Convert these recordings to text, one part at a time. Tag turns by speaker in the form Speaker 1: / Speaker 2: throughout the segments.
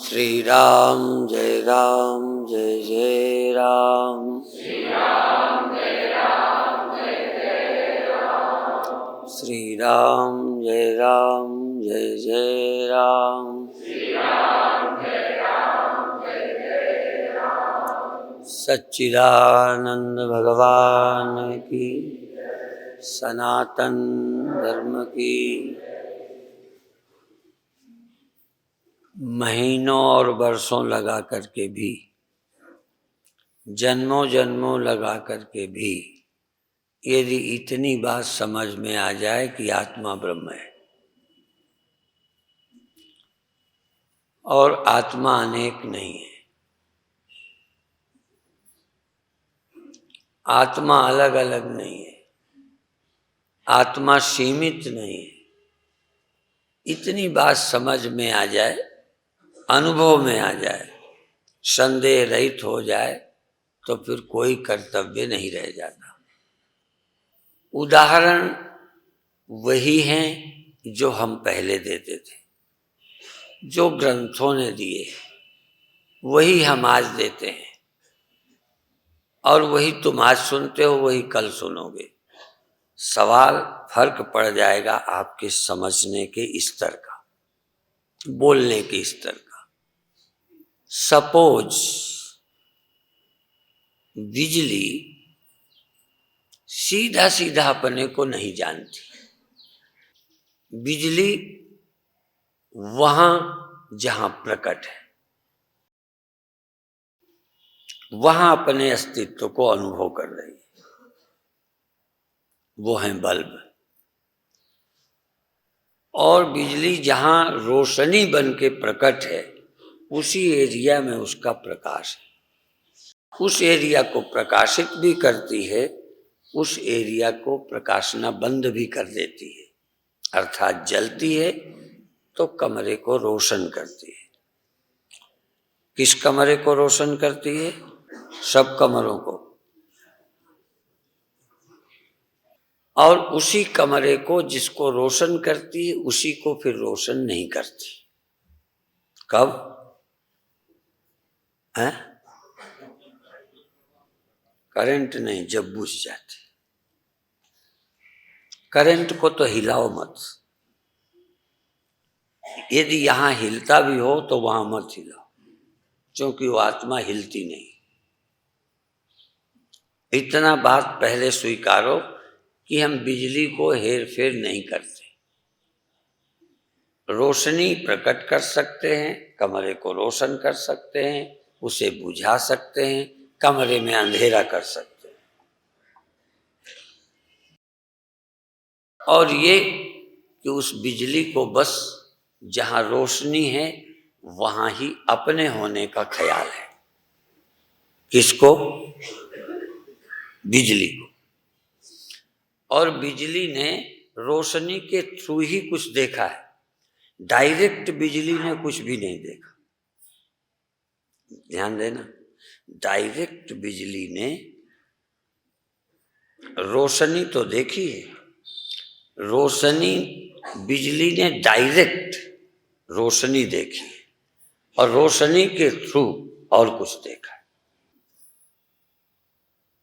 Speaker 1: श्री राम जय जय राम। श्री राम जय जय राम। सच्चिदानंद भगवान की, सनातन धर्म की। महीनों और वर्षों लगा करके भी, जन्मों जन्मों लगा करके भी यदि इतनी बात समझ में आ जाए कि आत्मा ब्रह्म है और आत्मा अनेक नहीं है, आत्मा अलग अलग नहीं है, आत्मा सीमित नहीं है, इतनी बात समझ में आ जाए, अनुभव में आ जाए, संदेह रहित हो जाए, तो फिर कोई कर्तव्य नहीं रह जाता। उदाहरण वही हैं जो हम पहले देते थे, जो ग्रंथों ने दिए वही हम आज देते हैं, और वही तुम आज सुनते हो वही कल सुनोगे। सवाल फर्क पड़ जाएगा आपके समझने के स्तर का, बोलने के स्तर का। सपोज बिजली सीधा सीधा अपने को नहीं जानती, बिजली वहां जहां प्रकट है वहां अपने अस्तित्व को अनुभव कर रही है, वो है बल्ब। और बिजली जहां रोशनी बन के प्रकट है उसी एरिया में उसका प्रकाश है, उस एरिया को प्रकाशित भी करती है, उस एरिया को प्रकाशना बंद भी कर देती है, अर्थात जलती है तो कमरे को रोशन करती है। किस कमरे को रोशन करती है? सब कमरों को। और उसी कमरे को जिसको रोशन करती है उसी को फिर रोशन नहीं करती। कब? है? करंट नहीं, जब बुझ जाती। करंट को तो हिलाओ मत, यदि यहां हिलता भी हो तो वहां मत हिलाओ, क्योंकि वो आत्मा हिलती नहीं। इतना बात पहले स्वीकारो कि हम बिजली को हेर फेर नहीं करते। रोशनी प्रकट कर सकते हैं, कमरे को रोशन कर सकते हैं, उसे बुझा सकते हैं, कमरे में अंधेरा कर सकते हैं। और ये कि उस बिजली को बस जहां रोशनी है वहां ही अपने होने का ख्याल है। किसको? बिजली को। और बिजली ने रोशनी के थ्रू ही कुछ देखा है, डायरेक्ट बिजली ने कुछ भी नहीं देखा। ध्यान देना, डायरेक्ट बिजली ने रोशनी तो देखी है, रोशनी बिजली ने डायरेक्ट रोशनी देखी है और रोशनी के थ्रू और कुछ देखा है।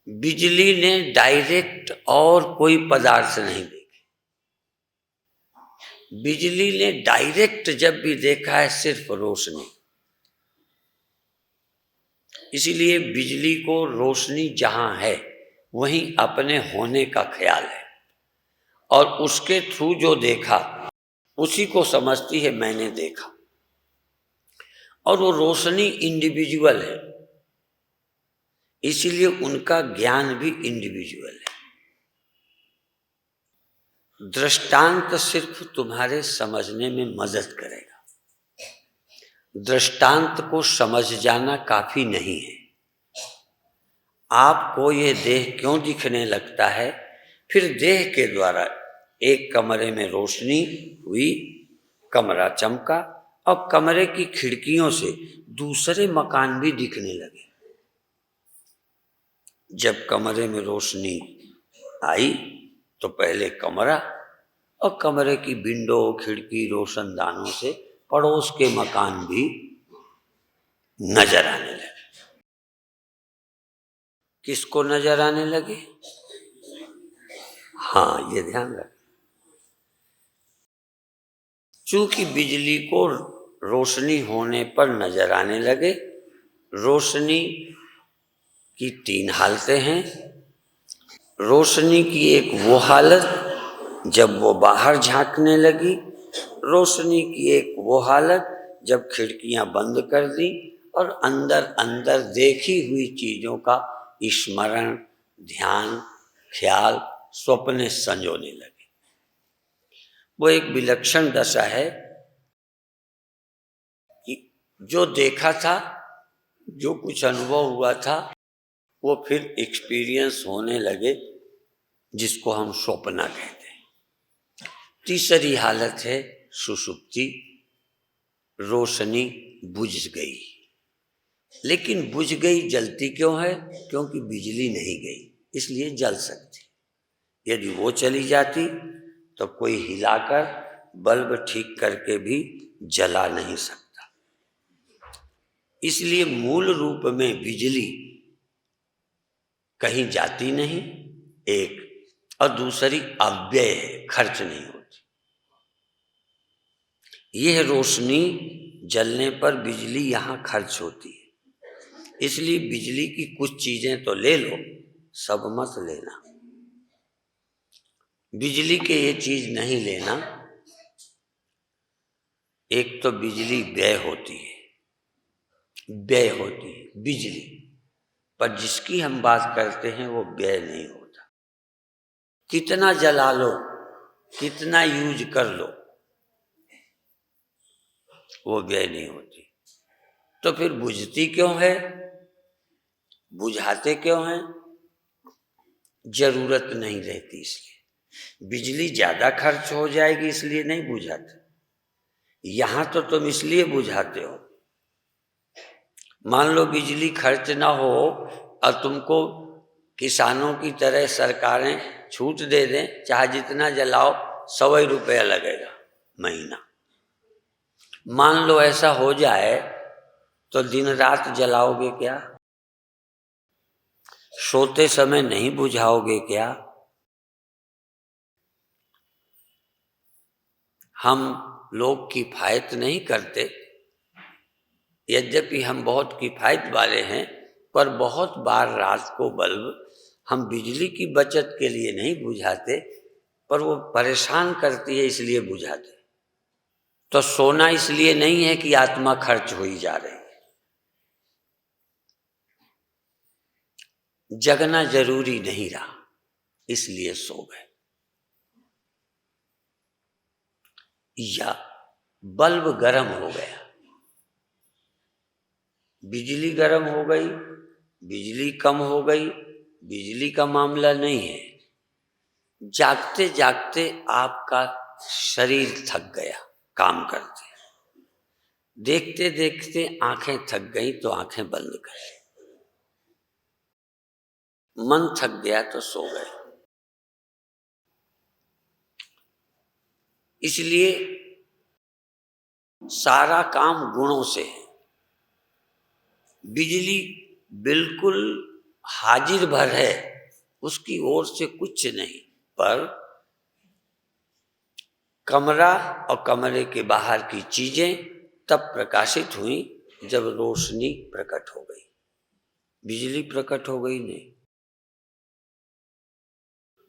Speaker 1: बिजली ने डायरेक्ट और कोई पदार्थ नहीं देखी। बिजली ने डायरेक्ट जब भी देखा है सिर्फ रोशनी। इसीलिए बिजली को रोशनी जहां है वहीं अपने होने का ख्याल है, और उसके थ्रू जो देखा उसी को समझती है मैंने देखा। और वो रोशनी इंडिविजुअल है, इसीलिए उनका ज्ञान भी इंडिविजुअल है। दृष्टांत सिर्फ तुम्हारे समझने में मदद करेगा, दृष्टांत को समझ जाना काफी नहीं है। आपको ये देह क्यों दिखने लगता है, फिर देह के द्वारा एक कमरे में रोशनी हुई, कमरा चमका, अब कमरे की खिड़कियों से दूसरे मकान भी दिखने लगे। जब कमरे में रोशनी आई तो पहले कमरा और कमरे की विंडो, खिड़की, रोशनदानों से पड़ोस के मकान भी नजर आने लगे। किसको नजर आने लगे? हाँ, ये ध्यान रख। चूंकि बिजली को रोशनी होने पर नजर आने लगे। रोशनी की तीन हालतें हैं। रोशनी की एक वो हालत जब वो बाहर झांकने लगी, रोशनी की एक वो हालत जब खिड़कियां बंद कर दी और अंदर अंदर देखी हुई चीजों का स्मरण, ध्यान, ख्याल, स्वप्न संजोने लगे। वो एक विलक्षण दशा है कि जो देखा था, जो कुछ अनुभव हुआ था, वो फिर एक्सपीरियंस होने लगे, जिसको हम स्वप्न कहते हैं। तीसरी हालत है सुषुप्ति। रोशनी बुझ गई, लेकिन बुझ गई जलती क्यों है? क्योंकि बिजली नहीं गई, इसलिए जल सकती। यदि वो चली जाती तो कोई हिलाकर बल्ब ठीक करके भी जला नहीं सकता। इसलिए मूल रूप में बिजली कहीं जाती नहीं, एक, और दूसरी अव्यय है, खर्च नहीं होती। यह रोशनी जलने पर बिजली यहां खर्च होती है। इसलिए बिजली की कुछ चीजें तो ले लो, सब मत लेना। बिजली के ये चीज नहीं लेना। एक तो बिजली व्यय होती है, व्यय होती है बिजली, पर जिसकी हम बात करते हैं वो व्यय नहीं होता। कितना जला लो, कितना यूज कर लो, वो व्यय नहीं होती। तो फिर बुझती क्यों है? बुझाते क्यों हैं? जरूरत नहीं रहती इसलिए। बिजली ज्यादा खर्च हो जाएगी इसलिए नहीं बुझाते। यहां तो तुम इसलिए बुझाते हो। मान लो बिजली खर्च ना हो और तुमको किसानों की तरह सरकारें छूट दे दें, चाहे जितना जलाओ, 100 रुपया लगेगा महीना। मान लो ऐसा हो जाए तो दिन रात जलाओगे क्या? सोते समय नहीं बुझाओगे क्या? हम लोग किफायत नहीं करते, यद्यपि हम बहुत किफायत वाले हैं, पर बहुत बार रात को बल्ब हम बिजली की बचत के लिए नहीं बुझाते, पर वो परेशान करती है इसलिए बुझाते। तो सोना इसलिए नहीं है कि आत्मा खर्च हुई जा रही है। जगना जरूरी नहीं रहा, इसलिए सो गए। या बल्ब गर्म हो गया, बिजली गर्म हो गई, बिजली कम हो गई, बिजली का मामला नहीं है। जागते जागते आपका शरीर थक गया काम करते, देखते देखते आंखें थक गई तो आंखें बंद कर, मन थक गया तो सो गए। इसलिए सारा काम गुणों से है। बिजली बिल्कुल हाजिर भर है, उसकी ओर से कुछ नहीं, पर कमरा और कमरे के बाहर की चीजें तब प्रकाशित हुई जब रोशनी प्रकट हो गई। बिजली प्रकट हो गई नहीं।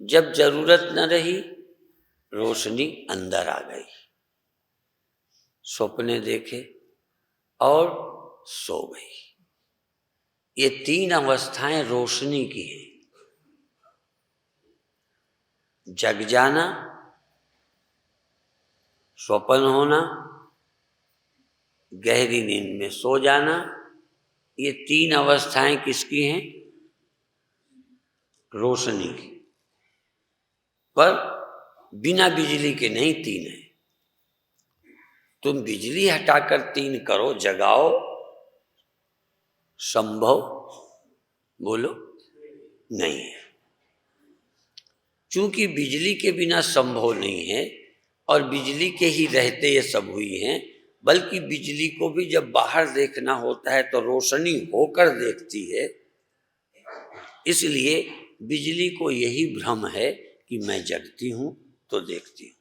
Speaker 1: जब जरूरत न रही, रोशनी अंदर आ गई, सपने देखे और सो गई। ये तीन अवस्थाएं रोशनी की हैं। जग जाना, स्वप्न होना, गहरी नींद में सो जाना, ये तीन अवस्थाएं किसकी हैं? रोशनी की। पर बिना बिजली के नहीं तीन है। तुम बिजली हटाकर तीन करो, जगाओ, संभव बोलो नहीं है। चूंकि बिजली के बिना संभव नहीं है और बिजली के ही रहते ये सब हुई हैं, बल्कि बिजली को भी जब बाहर देखना होता है तो रोशनी होकर देखती है। इसलिए बिजली को यही भ्रम है कि मैं जगती हूं तो देखती हूं,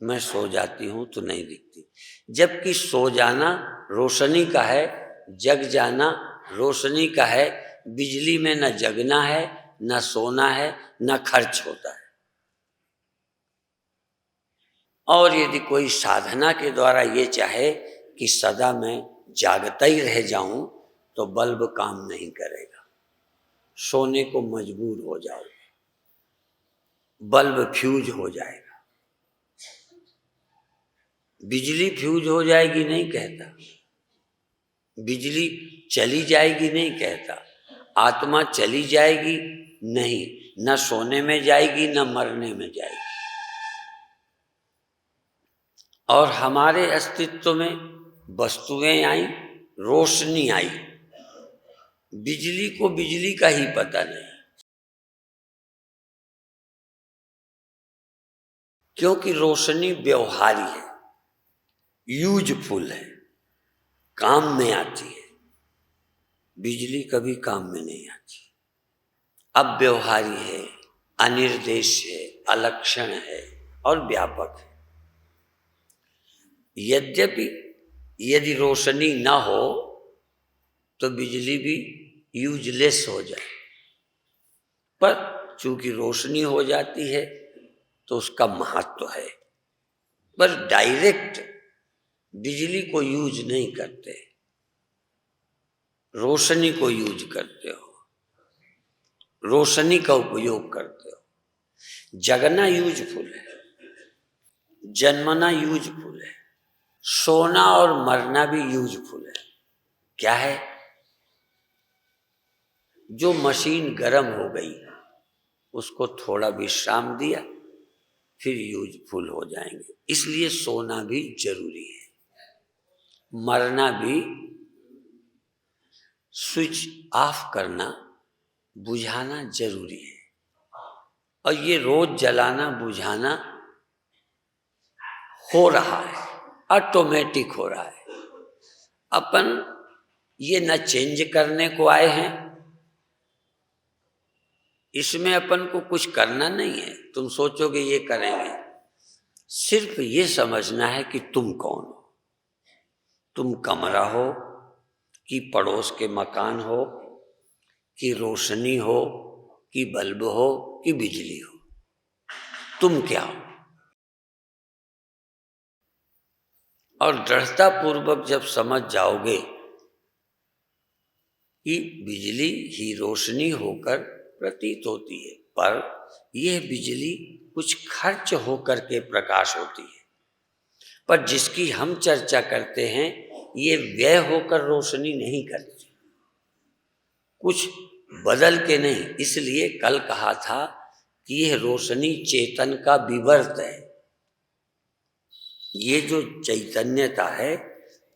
Speaker 1: मैं सो जाती हूं तो नहीं दिखती। जबकि सो जाना रोशनी का है, जग जाना रोशनी का है। बिजली में न जगना है, न सोना है, न खर्च होता है। और यदि कोई साधना के द्वारा ये चाहे कि सदा मैं जागता ही रह जाऊं तो बल्ब काम नहीं करेगा, सोने को मजबूर हो जाओगे, बल्ब फ्यूज हो जाएगा। बिजली फ्यूज हो जाएगी नहीं कहता, बिजली चली जाएगी नहीं कहता, आत्मा चली जाएगी नहीं, न सोने में जाएगी न मरने में जाएगी। और हमारे अस्तित्व में वस्तुएं आई, रोशनी आई, बिजली को बिजली का ही पता नहीं, क्योंकि रोशनी व्यवहारी है, यूजफुल है, काम में आती है। बिजली कभी काम में नहीं आती, अव्यवहारी है, अनिर्देश है, अलक्षण है और व्यापक है। यद्यपि यदि रोशनी ना हो तो बिजली भी यूजलेस हो जाए, पर चूंकि रोशनी हो जाती है तो उसका महत्व है। पर डायरेक्ट बिजली को यूज नहीं करते, रोशनी को यूज करते हो, रोशनी का उपयोग करते हो। जगना यूजफुल है, जन्मना यूजफुल है, सोना और मरना भी यूजफुल है। क्या है? जो मशीन गर्म हो गई उसको थोड़ा विश्राम दिया, फिर यूजफुल हो जाएंगे। इसलिए सोना भी जरूरी है, मरना भी, स्विच ऑफ करना, बुझाना जरूरी है। और ये रोज जलाना बुझाना हो रहा है, ऑटोमेटिक हो रहा है। अपन ये न चेंज करने को आए हैं, इसमें अपन को कुछ करना नहीं है। तुम सोचोगे ये करेंगे, सिर्फ ये समझना है कि तुम कौन हो। तुम कमरा हो कि पड़ोस के मकान हो, कि रोशनी हो, कि बल्ब हो, कि बिजली हो, तुम क्या हो? और दृढ़ता पूर्वक जब समझ जाओगे कि बिजली ही रोशनी होकर प्रतीत होती है, पर यह बिजली कुछ खर्च होकर के प्रकाश होती है। पर जिसकी हम चर्चा करते हैं ये व्यय होकर रोशनी नहीं करती, कुछ बदल के नहीं। इसलिए कल कहा था कि यह रोशनी चेतन का विवर्त है। ये जो चैतन्यता है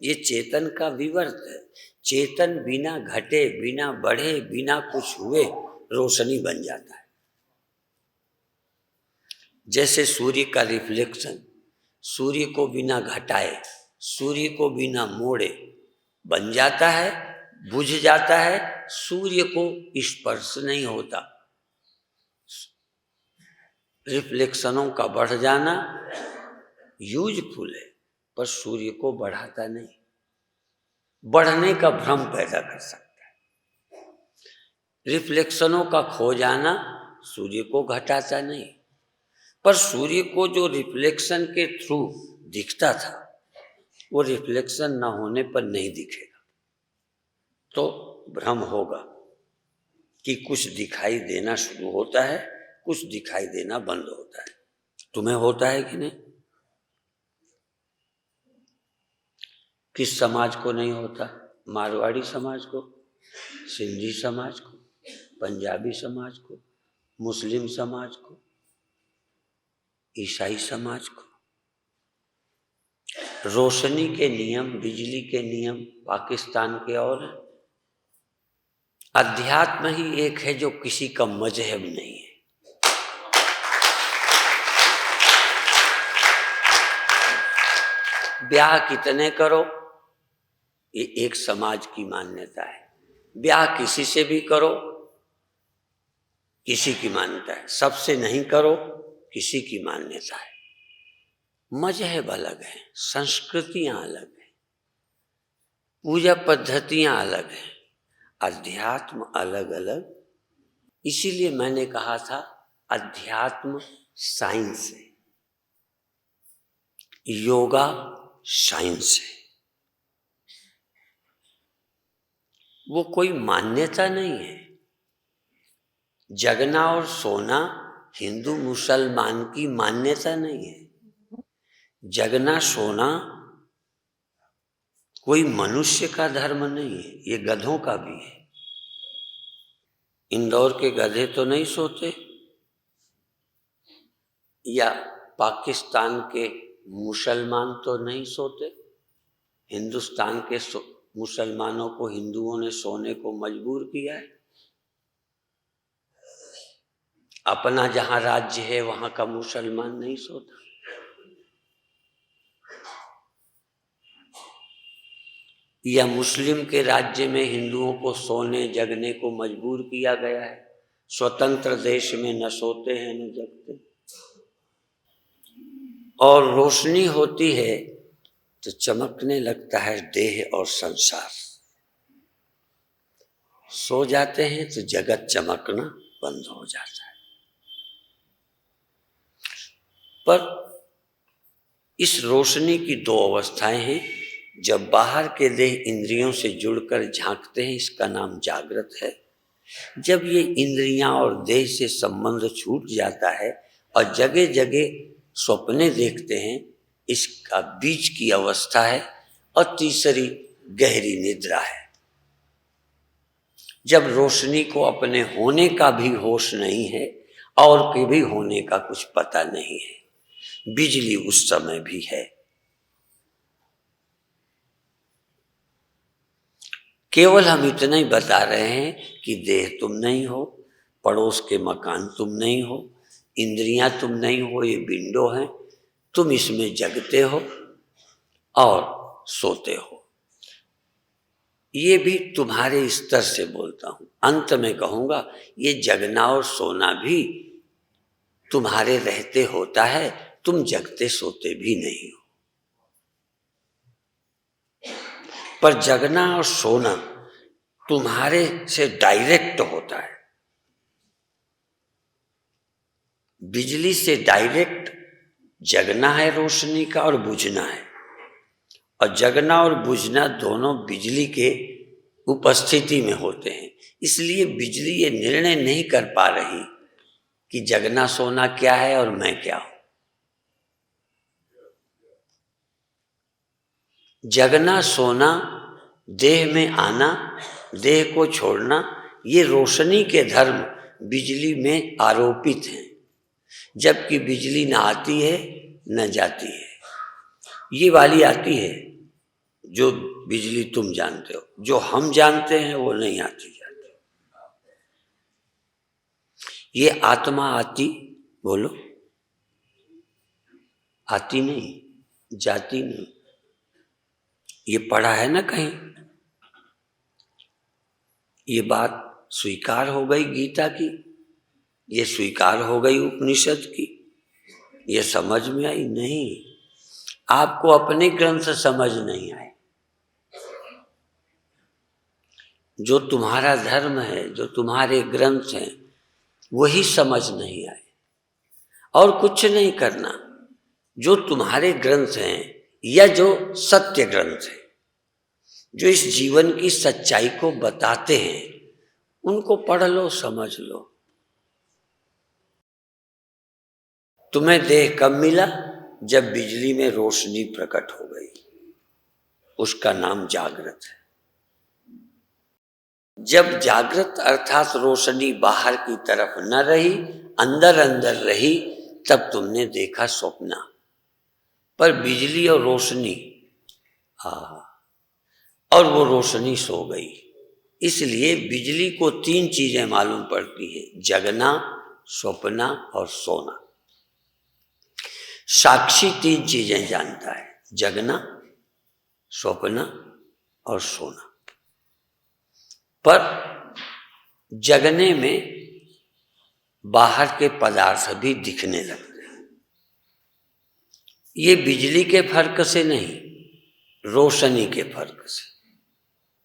Speaker 1: ये चेतन का विवर्त है। चेतन बिना घटे, बिना बढ़े, बिना कुछ हुए रोशनी बन जाता है। जैसे सूर्य का रिफ्लेक्शन, सूर्य को बिना घटाए, सूर्य को बिना मोड़े बन जाता है, बुझ जाता है, सूर्य को स्पर्श नहीं होता। रिफ्लेक्शनों का बढ़ जाना यूजफुल है, पर सूर्य को बढ़ाता नहीं, बढ़ने का भ्रम पैदा कर सकता है। रिफ्लेक्शनों का खो जाना सूर्य को घटाता नहीं, पर सूर्य को जो रिफ्लेक्शन के थ्रू दिखता था वो रिफ्लेक्शन ना होने पर नहीं दिखेगा। तो भ्रम होगा कि कुछ दिखाई देना शुरू होता है, कुछ दिखाई देना बंद होता है। तुम्हें होता है कि नहीं? किस समाज को नहीं होता? मारवाड़ी समाज को, सिंधी समाज को, पंजाबी समाज को, मुस्लिम समाज को, ईसाई समाज को। रोशनी के नियम, बिजली के नियम पाकिस्तान के और हैं। अध्यात्म ही एक है जो किसी का मजहब नहीं है। ब्याह कितने करो, ये एक समाज की मान्यता है। ब्याह किसी से भी करो, किसी की मान्यता है। सबसे नहीं करो, किसी की मान्यता है। मजहब अलग है, संस्कृतियां अलग हैं, पूजा पद्धतियां अलग हैं, अध्यात्म अलग अलग। इसीलिए मैंने कहा था अध्यात्म साइंस है, योगा साइंस है। वो कोई मान्यता नहीं है। जगना और सोना हिंदू मुसलमान की मान्यता नहीं है। जगना सोना कोई मनुष्य का धर्म नहीं है, ये गधों का भी है। इंदौर के गधे तो नहीं सोते, या पाकिस्तान के मुसलमान तो नहीं सोते। हिंदुस्तान के मुसलमानों को हिंदुओं ने सोने को मजबूर किया है। अपना जहां राज्य है वहां का मुसलमान नहीं सोता। या मुस्लिम के राज्य में हिंदुओं को सोने जगने को मजबूर किया गया है। स्वतंत्र देश में न सोते हैं न जगते। और रोशनी होती है तो चमकने लगता है देह और संसार। सो जाते हैं तो जगत चमकना बंद हो जाता है। पर इस रोशनी की दो अवस्थाएं हैं। जब बाहर के देह इंद्रियों से जुड़कर झांकते हैं, इसका नाम जागृत है। जब ये इंद्रियां और देह से संबंध छूट जाता है और जगह जगह सपने देखते हैं, इसका बीच की अवस्था है। और तीसरी गहरी निद्रा है, जब रोशनी को अपने होने का भी होश नहीं है और के भी होने का कुछ पता नहीं है। बिजली उस समय भी है। केवल हम इतना ही बता रहे हैं कि देह तुम नहीं हो, पड़ोस के मकान तुम नहीं हो, इंद्रियां तुम नहीं हो, ये विंडो है, तुम इसमें जगते हो और सोते हो। ये भी तुम्हारे स्तर से बोलता हूं। अंत में कहूंगा ये जगना और सोना भी तुम्हारे रहते होता है, तुम जगते सोते भी नहीं हो। पर जगना और सोना तुम्हारे से डायरेक्ट होता है। बिजली से डायरेक्ट जगना है रोशनी का और बुझना है। और जगना और बुझना दोनों बिजली के उपस्थिति में होते हैं। इसलिए बिजली ये निर्णय नहीं कर पा रही कि जगना सोना क्या है और मैं क्या हूं। जगना सोना, देह में आना, देह को छोड़ना, ये रोशनी के धर्म बिजली में आरोपित हैं। जबकि बिजली न आती है न जाती है। ये वाली आती है जो बिजली तुम जानते हो, जो हम जानते हैं वो नहीं आती जाती। ये आत्मा आती, बोलो, आती नहीं, जाती नहीं। ये पढ़ा है ना कहीं। ये बात स्वीकार हो गई गीता की, ये स्वीकार हो गई उपनिषद की, ये समझ में आई नहीं। आपको अपने ग्रंथ समझ नहीं आए। जो तुम्हारा धर्म है, जो तुम्हारे ग्रंथ हैं, वही समझ नहीं आए। और कुछ नहीं करना। जो तुम्हारे ग्रंथ हैं या जो सत्य ग्रंथ हैं, जो इस जीवन की सच्चाई को बताते हैं, उनको पढ़ लो, समझ लो। तुम्हें देह कब मिला? जब बिजली में रोशनी प्रकट हो गई। उसका नाम जागृत है। जब जागृत अर्थात रोशनी बाहर की तरफ न रही, अंदर अंदर रही, तब तुमने देखा स्वप्न। पर बिजली और रोशनी और वो रोशनी सो गई। इसलिए बिजली को तीन चीजें मालूम पड़ती है, जगना, स्वप्ना और सोना। साक्षी तीन चीजें जानता है, जगना, स्वप्न और सोना। पर जगने में बाहर के पदार्थ भी दिखने लगते हैं। ये बिजली के फर्क से नहीं, रोशनी के फर्क से।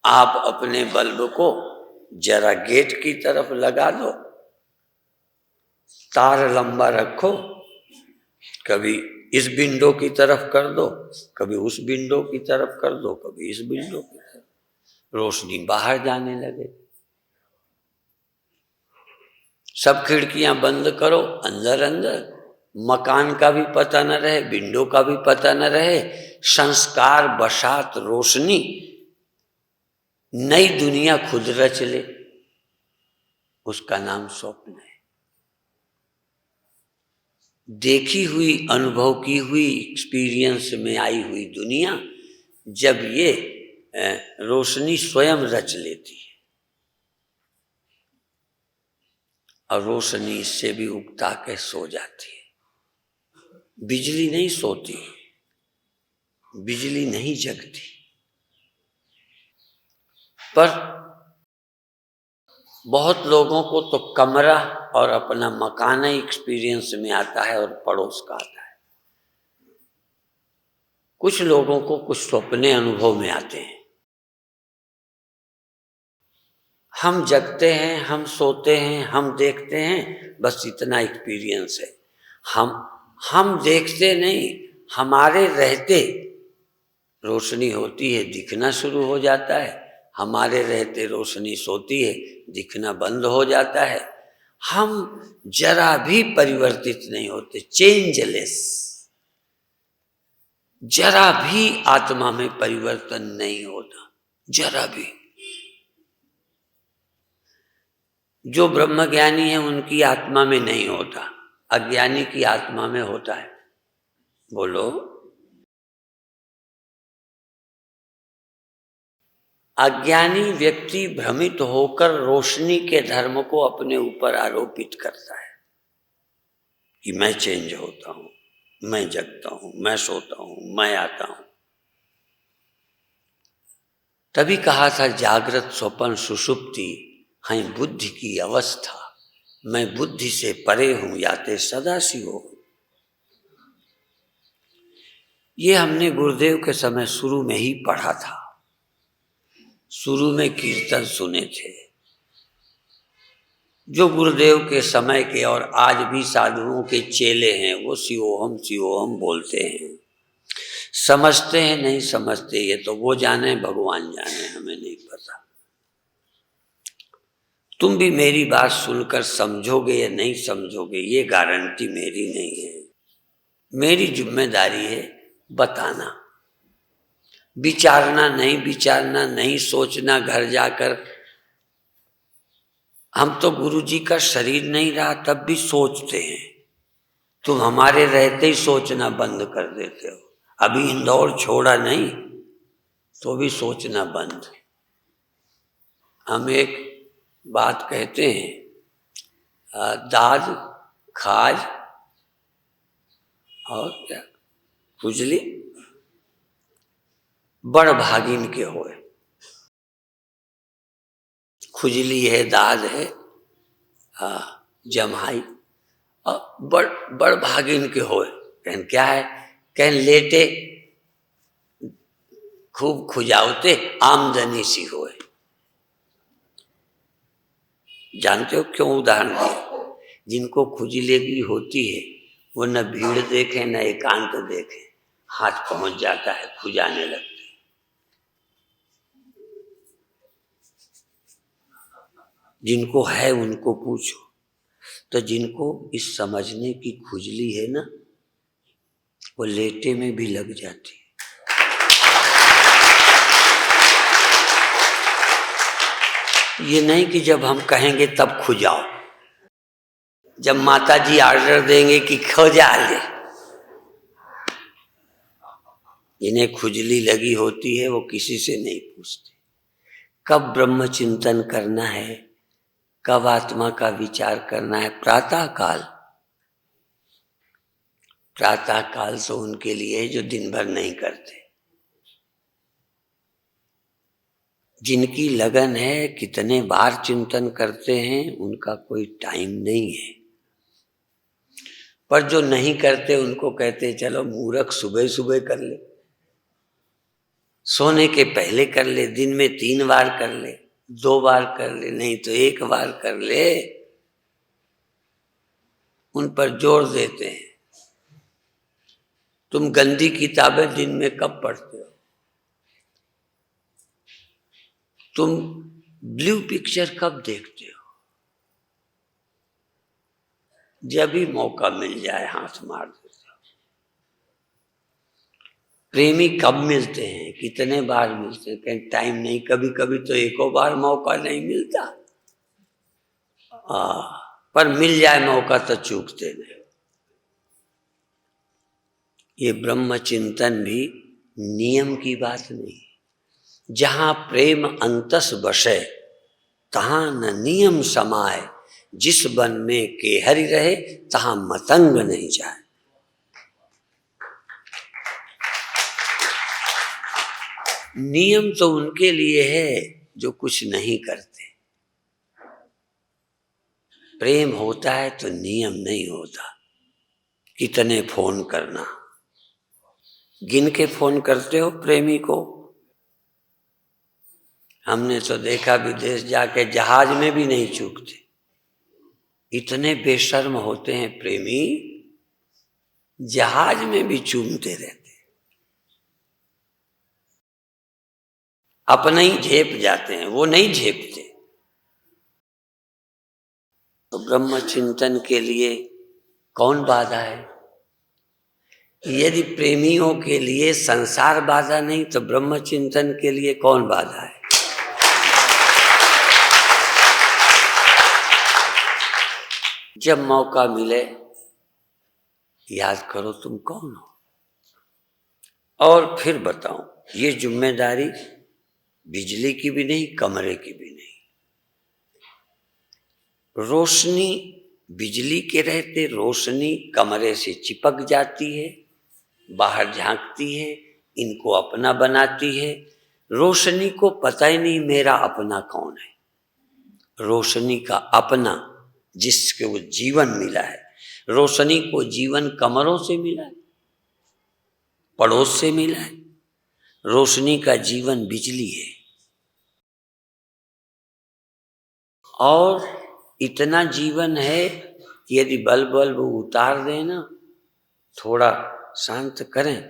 Speaker 1: आप अपने बल्ब को जरा गेट की तरफ लगा दो, तार लंबा रखो, कभी इस विंडो की तरफ कर दो, कभी उस विंडो की तरफ कर दो, कभी इस विंडो की तरफ, रोशनी बाहर जाने लगे। सब खिड़कियां बंद करो, अंदर अंदर, मकान का भी पता न रहे, विंडो का भी पता न रहे, संस्कार बसात रोशनी नई दुनिया खुद रच ले, उसका नाम स्वप्न है। देखी हुई, अनुभव की हुई, एक्सपीरियंस में आई हुई दुनिया जब ये रोशनी स्वयं रच लेती है, और रोशनी इससे भी उकता के सो जाती है। बिजली नहीं सोती, बिजली नहीं जगती। पर बहुत लोगों को तो कमरा और अपना मकान ही एक्सपीरियंस में आता है और पड़ोस का आता है। कुछ लोगों को कुछ सपने अनुभव में आते हैं। हम जगते हैं, हम सोते हैं, हम देखते हैं, बस इतना एक्सपीरियंस है। हम देखते नहीं, हमारे रहते रोशनी होती है, दिखना शुरू हो जाता है। हमारे रहते रोशनी सोती है, दिखना बंद हो जाता है। हम जरा भी परिवर्तित नहीं होते, चेंजलेस। जरा भी आत्मा में परिवर्तन नहीं होता, जरा भी। जो ब्रह्मज्ञानी है उनकी आत्मा में नहीं होता, अज्ञानी की आत्मा में होता है। बोलो। अज्ञानी व्यक्ति भ्रमित होकर रोशनी के धर्म को अपने ऊपर आरोपित करता है कि मैं चेंज होता हूं, मैं जगता हूं, मैं सोता हूं, मैं आता हूं। तभी कहा था जागृत स्वप्न सुषुप्ति है बुद्धि की अवस्था, मैं बुद्धि से परे हूं याते सदाशिव हो। ये हमने गुरुदेव के समय शुरू में ही पढ़ा था, शुरू में कीर्तन सुने थे। जो गुरुदेव के समय के और आज भी साधुओं के चेले हैं वो शिवोहम बोलते हैं। समझते हैं नहीं समझते, ये तो वो जाने, भगवान जाने, हमें नहीं पता। तुम भी मेरी बात सुनकर समझोगे या नहीं समझोगे ये गारंटी मेरी नहीं है। मेरी जिम्मेदारी है बताना, विचारना नहीं, सोचना घर जाकर। हम तो गुरु जी का शरीर नहीं रहा तब भी सोचते हैं, तुम हमारे रहते ही सोचना बंद कर देते हो। अभी इंदौर छोड़ा नहीं तो भी सोचना बंद। हम एक बात कहते हैं, दाद खाज और क्या खुजली बड़ भागिन के होए। खुजली है, दाद है, जमाई और बड़ भागिन के होए। कहन क्या है, कहन लेटे खूब खुजावते आमदनी सी होए। जानते हो क्यों उदाहरण दिया? जिनको खुजलेगी होती है वो न भीड़ देखे न एकांत देखे, हाथ पहुंच जाता है, खुजाने लगते। जिनको है उनको पूछो, तो जिनको इस समझने की खुजली है ना, वो लेटे में भी लग जाती है। ये नहीं कि जब हम कहेंगे तब खुजाओ, जब माता जी आर्डर देंगे कि खुजा ले। जिन्हें खुजली लगी होती है वो किसी से नहीं पूछते कब ब्रह्म चिंतन करना है, कब आत्मा का विचार करना है। प्रातः काल तो उनके लिए जो दिन भर नहीं करते। जिनकी लगन है, कितने बार चिंतन करते हैं, उनका कोई टाइम नहीं है। पर जो नहीं करते उनको कहते चलो मूर्ख, सुबह सुबह कर ले, सोने के पहले कर ले, दिन में 3 बार कर ले, 2 बार कर ले, नहीं तो 1 बार कर ले। उन पर जोर देते हैं। तुम गंदी किताबें दिन में कब पढ़ते हो? तुम ब्लू पिक्चर कब देखते हो? जब भी मौका मिल जाए हाथ मार देते हो। प्रेमी कब मिलते हैं, कितने बार मिलते हैं? कहीं टाइम नहीं, कभी कभी तो 1 बार मौका नहीं मिलता। पर मिल जाए मौका तो चूकते नहीं। ये ब्रह्म चिंतन भी नियम की बात नहीं। जहां प्रेम अंतस बसे तहां न नियम समाए, जिस वन में केहरि रहे तहां मतंग नहीं जाए। नियम तो उनके लिए है जो कुछ नहीं करते। प्रेम होता है तो नियम नहीं होता। कितने फोन करना, गिन के फोन करते हो प्रेमी को? हमने तो देखा विदेश जाके जहाज में भी नहीं चूकते। इतने बेशर्म होते हैं प्रेमी, जहाज में भी चूमते रहते। अपना ही झेप जाते हैं, वो नहीं झेपते। तो ब्रह्म चिंतन के लिए कौन बाधा है? यदि प्रेमियों के लिए संसार बाधा नहीं तो ब्रह्म चिंतन के लिए कौन बाधा है? जब मौका मिले याद करो तुम कौन हो, और फिर बताओ। ये जिम्मेदारी बिजली की भी नहीं, कमरे की भी नहीं। रोशनी बिजली के रहते रोशनी कमरे से चिपक जाती है, बाहर झांकती है, इनको अपना बनाती है। रोशनी को पता ही नहीं मेरा अपना कौन है। रोशनी का अपना जिसके वो जीवन मिला है, रोशनी को जीवन कमरों से मिला है, पड़ोस से मिला है। रोशनी का जीवन बिजली है। और इतना जीवन है कि यदि बल्ब उतार देना, थोड़ा शांत करें,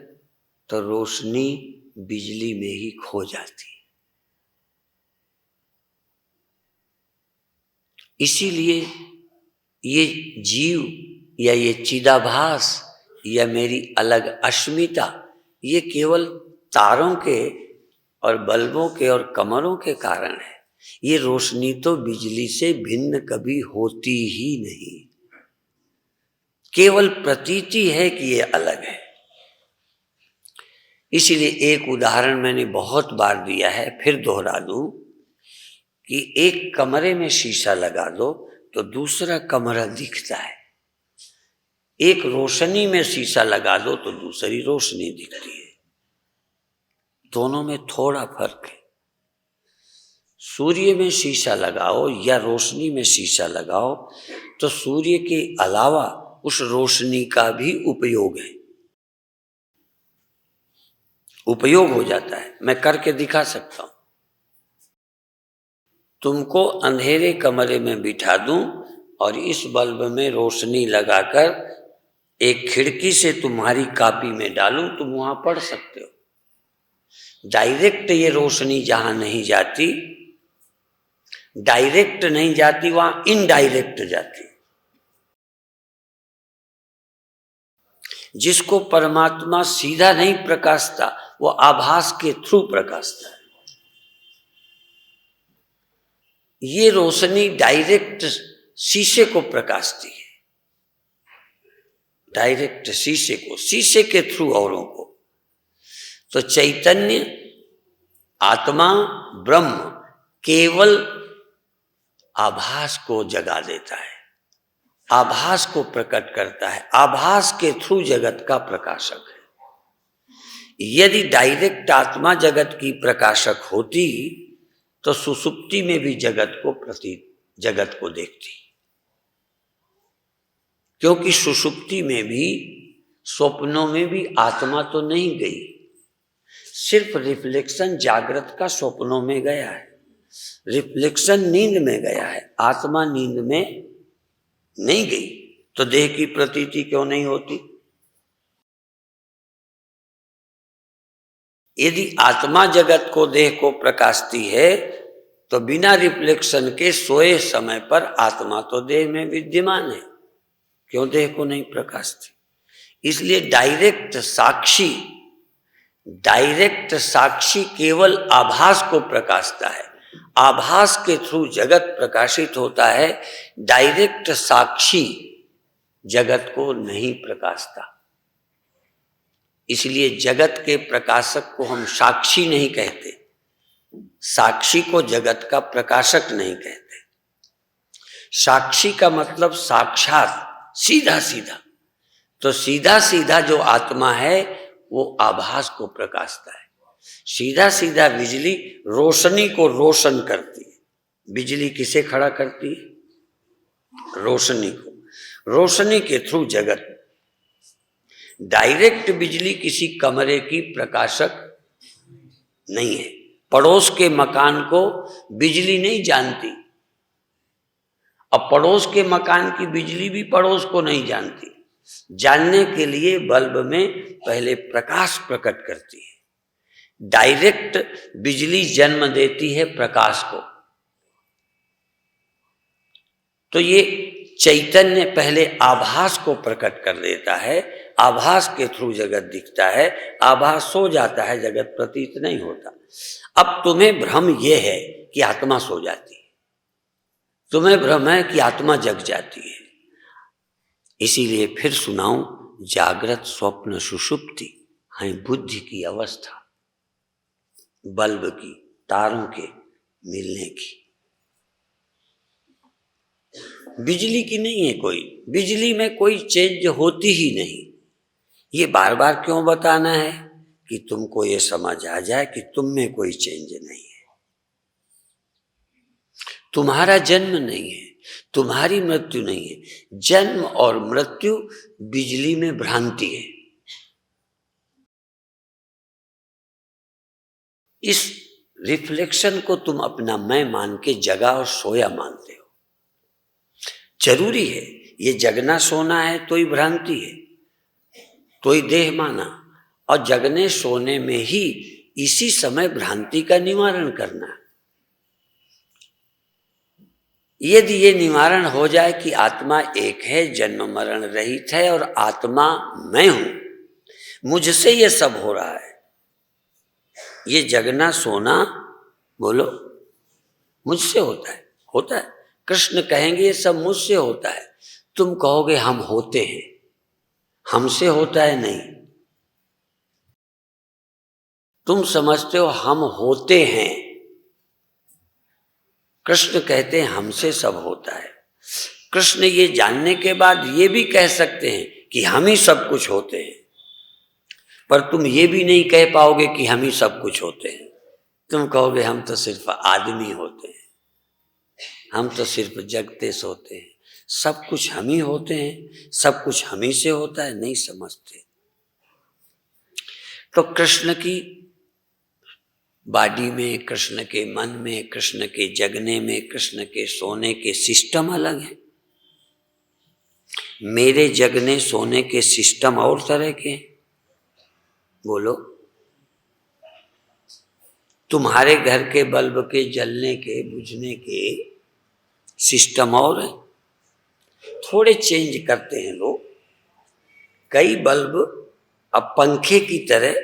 Speaker 1: तो रोशनी बिजली में ही खो जाती है। इसीलिए ये जीव या ये चिदाभास या मेरी अलग अस्मिता, ये केवल तारों के और बल्बों के और कमरों के कारण है। ये रोशनी तो बिजली से भिन्न कभी होती ही नहीं। केवल प्रतीति है कि ये अलग है। इसीलिए एक उदाहरण मैंने बहुत बार दिया है, फिर दोहरा दूं कि एक कमरे में शीशा लगा दो तो दूसरा कमरा दिखता है। एक रोशनी में शीशा लगा दो तो दूसरी रोशनी दिखती है। दोनों में थोड़ा फर्क है। सूर्य में शीशा लगाओ या रोशनी में शीशा लगाओ तो सूर्य के अलावा उस रोशनी का भी उपयोग है, उपयोग हो जाता है। मैं करके दिखा सकता हूं। तुमको अंधेरे कमरे में बिठा दूं और इस बल्ब में रोशनी लगाकर एक खिड़की से तुम्हारी कॉपी में डालूं, तुम वहां पढ़ सकते हो। डायरेक्ट ये रोशनी जहां नहीं जाती, डायरेक्ट नहीं जाती, वहां इनडायरेक्ट जाती। जिसको परमात्मा सीधा नहीं प्रकाशता, वो आभास के थ्रू प्रकाशता है। ये रोशनी डायरेक्ट शीशे को प्रकाशती है, डायरेक्ट शीशे को, शीशे के थ्रू औरों को। तो चैतन्य आत्मा ब्रह्म केवल आभास को जगा देता है, आभास को प्रकट करता है, आभास के थ्रू जगत का प्रकाशक है। यदि डायरेक्ट आत्मा जगत की प्रकाशक होती तो सुषुप्ति में भी जगत को देखती, क्योंकि सुषुप्ति में भी, स्वप्नों में भी आत्मा तो नहीं गई, सिर्फ रिफ्लेक्शन जागृत का स्वप्नों में गया है, रिफ्लेक्शन नींद में गया है, आत्मा नींद में नहीं गई। तो देह की प्रतीति क्यों नहीं होती? यदि आत्मा जगत को, देह को प्रकाशती है, तो बिना रिफ्लेक्शन के सोए समय पर आत्मा तो देह में विद्यमान है, क्यों देह को नहीं प्रकाशती? इसलिए डायरेक्ट साक्षी केवल आभास को प्रकाशता है, आभास के थ्रू जगत प्रकाशित होता है, डायरेक्ट साक्षी जगत को नहीं प्रकाशता। इसलिए जगत के प्रकाशक को हम साक्षी नहीं कहते, साक्षी को जगत का प्रकाशक नहीं कहते। साक्षी का मतलब साक्षात, सीधा सीधा। तो सीधा सीधा जो आत्मा है वो आभास को प्रकाशता है। सीधा सीधा बिजली रोशनी को रोशन करती है। बिजली किसे खड़ा करती है? रोशनी को। रोशनी के थ्रू जगत। डायरेक्ट बिजली किसी कमरे की प्रकाशक नहीं है। पड़ोस के मकान को बिजली नहीं जानती, अब पड़ोस के मकान की बिजली भी पड़ोस को नहीं जानती। जानने के लिए बल्ब में पहले प्रकाश प्रकट करती है। डायरेक्ट बिजली जन्म देती है प्रकाश को। तो ये चैतन्य पहले आभास को प्रकट कर देता है, आभास के थ्रू जगत दिखता है। आभास सो जाता है, जगत प्रतीत नहीं होता। अब तुम्हें भ्रम यह है कि आत्मा सो जाती है, तुम्हें भ्रम है कि आत्मा जग जाती है। इसीलिए फिर सुनाऊं, जागृत स्वप्न सुषुप्ति है बुद्धि की अवस्था, बल्ब की, तारों के मिलने की। बिजली की नहीं है कोई, बिजली में कोई चेंज होती ही नहीं। ये बार बार क्यों बताना है? कि तुमको ये समझ आ जाए कि तुम में कोई चेंज नहीं है। तुम्हारा जन्म नहीं है, तुम्हारी मृत्यु नहीं है। जन्म और मृत्यु बिजली में भ्रांति है। इस रिफ्लेक्शन को तुम अपना मैं मान के जगा और सोया मानते हो। जरूरी है, ये जगना सोना है तो ही भ्रांति है, तो ही देह माना। और जगने सोने में ही इसी समय भ्रांति का निवारण करना। यदि ये निवारण हो जाए कि आत्मा एक है, जन्म मरण रहित है और आत्मा मैं हूं, मुझसे ये सब हो रहा है, ये जगना सोना बोलो मुझसे होता है, होता है। कृष्ण कहेंगे ये सब मुझसे होता है, तुम कहोगे हम होते हैं, हमसे होता है नहीं। तुम समझते हो हम होते हैं, कृष्ण कहते हैं हमसे सब होता है। कृष्ण ये जानने के बाद ये भी कह सकते हैं कि हम ही सब कुछ होते हैं, पर तुम ये भी नहीं कह पाओगे कि हम ही सब कुछ होते हैं। तुम कहोगे हम तो सिर्फ आदमी होते हैं, हम तो सिर्फ जगते सोते हैं, सब कुछ हम ही होते हैं, सब कुछ हम ही से होता है। नहीं समझते। तो कृष्ण की बॉडी में, कृष्ण के मन में, कृष्ण के जगने में, कृष्ण के सोने के सिस्टम अलग है। मेरे जगने सोने के सिस्टम और तरह के। बोलो, तुम्हारे घर के बल्ब के जलने के बुझने के सिस्टम और है, थोड़े चेंज करते हैं लोग। कई बल्ब अब पंखे की तरह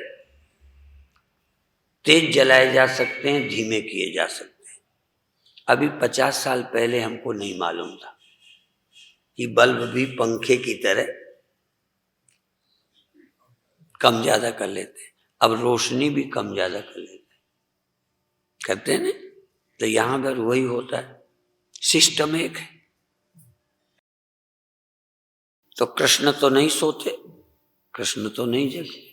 Speaker 1: तेज जलाए जा सकते हैं, धीमे किए जा सकते हैं। अभी 50 साल पहले हमको नहीं मालूम था कि बल्ब भी पंखे की तरह कम ज्यादा कर लेते हैं। अब रोशनी भी कम ज्यादा कर लेते हैं, करते हैं ना। तो यहां पर वही होता है, सिस्टम एक है। तो कृष्ण तो नहीं सोते, कृष्ण तो नहीं जगते।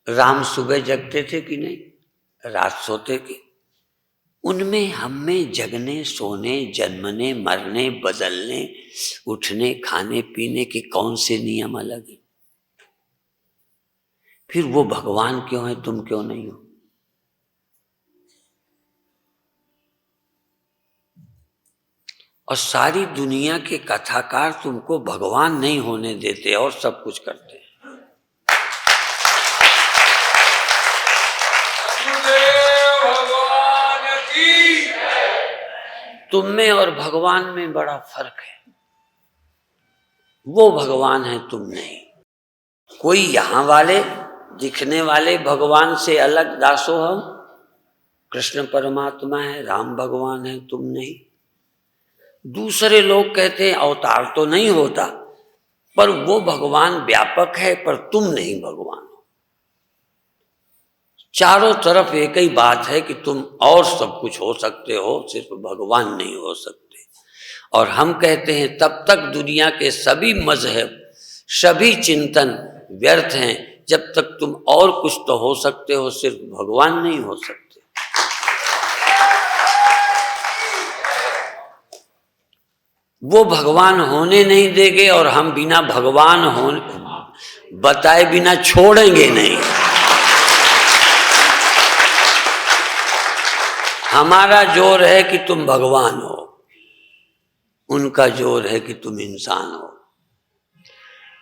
Speaker 1: राम सुबह जगते थे कि नहीं, रात सोते कि? उनमें हम में जगने, सोने, जन्मने, मरने, बदलने, उठने, खाने पीने के कौन से नियम अलग हैं? फिर वो भगवान क्यों है, तुम क्यों नहीं हो? और सारी दुनिया के कथाकार तुमको भगवान नहीं होने देते और सब कुछ करते हैं। तुम में और भगवान में बड़ा फर्क है। वो भगवान है, तुम नहीं। कोई यहां वाले दिखने वाले भगवान से अलग दासोहम, कृष्ण परमात्मा है, राम भगवान है, तुम नहीं। दूसरे लोग कहते हैं अवतार तो नहीं होता, पर वो भगवान व्यापक है, पर तुम नहीं भगवान हो। चारों तरफ एक ही बात है कि तुम और सब कुछ हो सकते हो, सिर्फ भगवान नहीं हो सकते। और हम कहते हैं तब तक दुनिया के सभी मजहब, सभी चिंतन व्यर्थ हैं जब तक तुम और कुछ तो हो सकते हो, सिर्फ भगवान नहीं हो सकते। वो भगवान होने नहीं देंगे और हम बिना भगवान होने बताए बिना छोड़ेंगे नहीं। हमारा जोर है कि तुम भगवान हो, उनका जोर है कि तुम इंसान हो।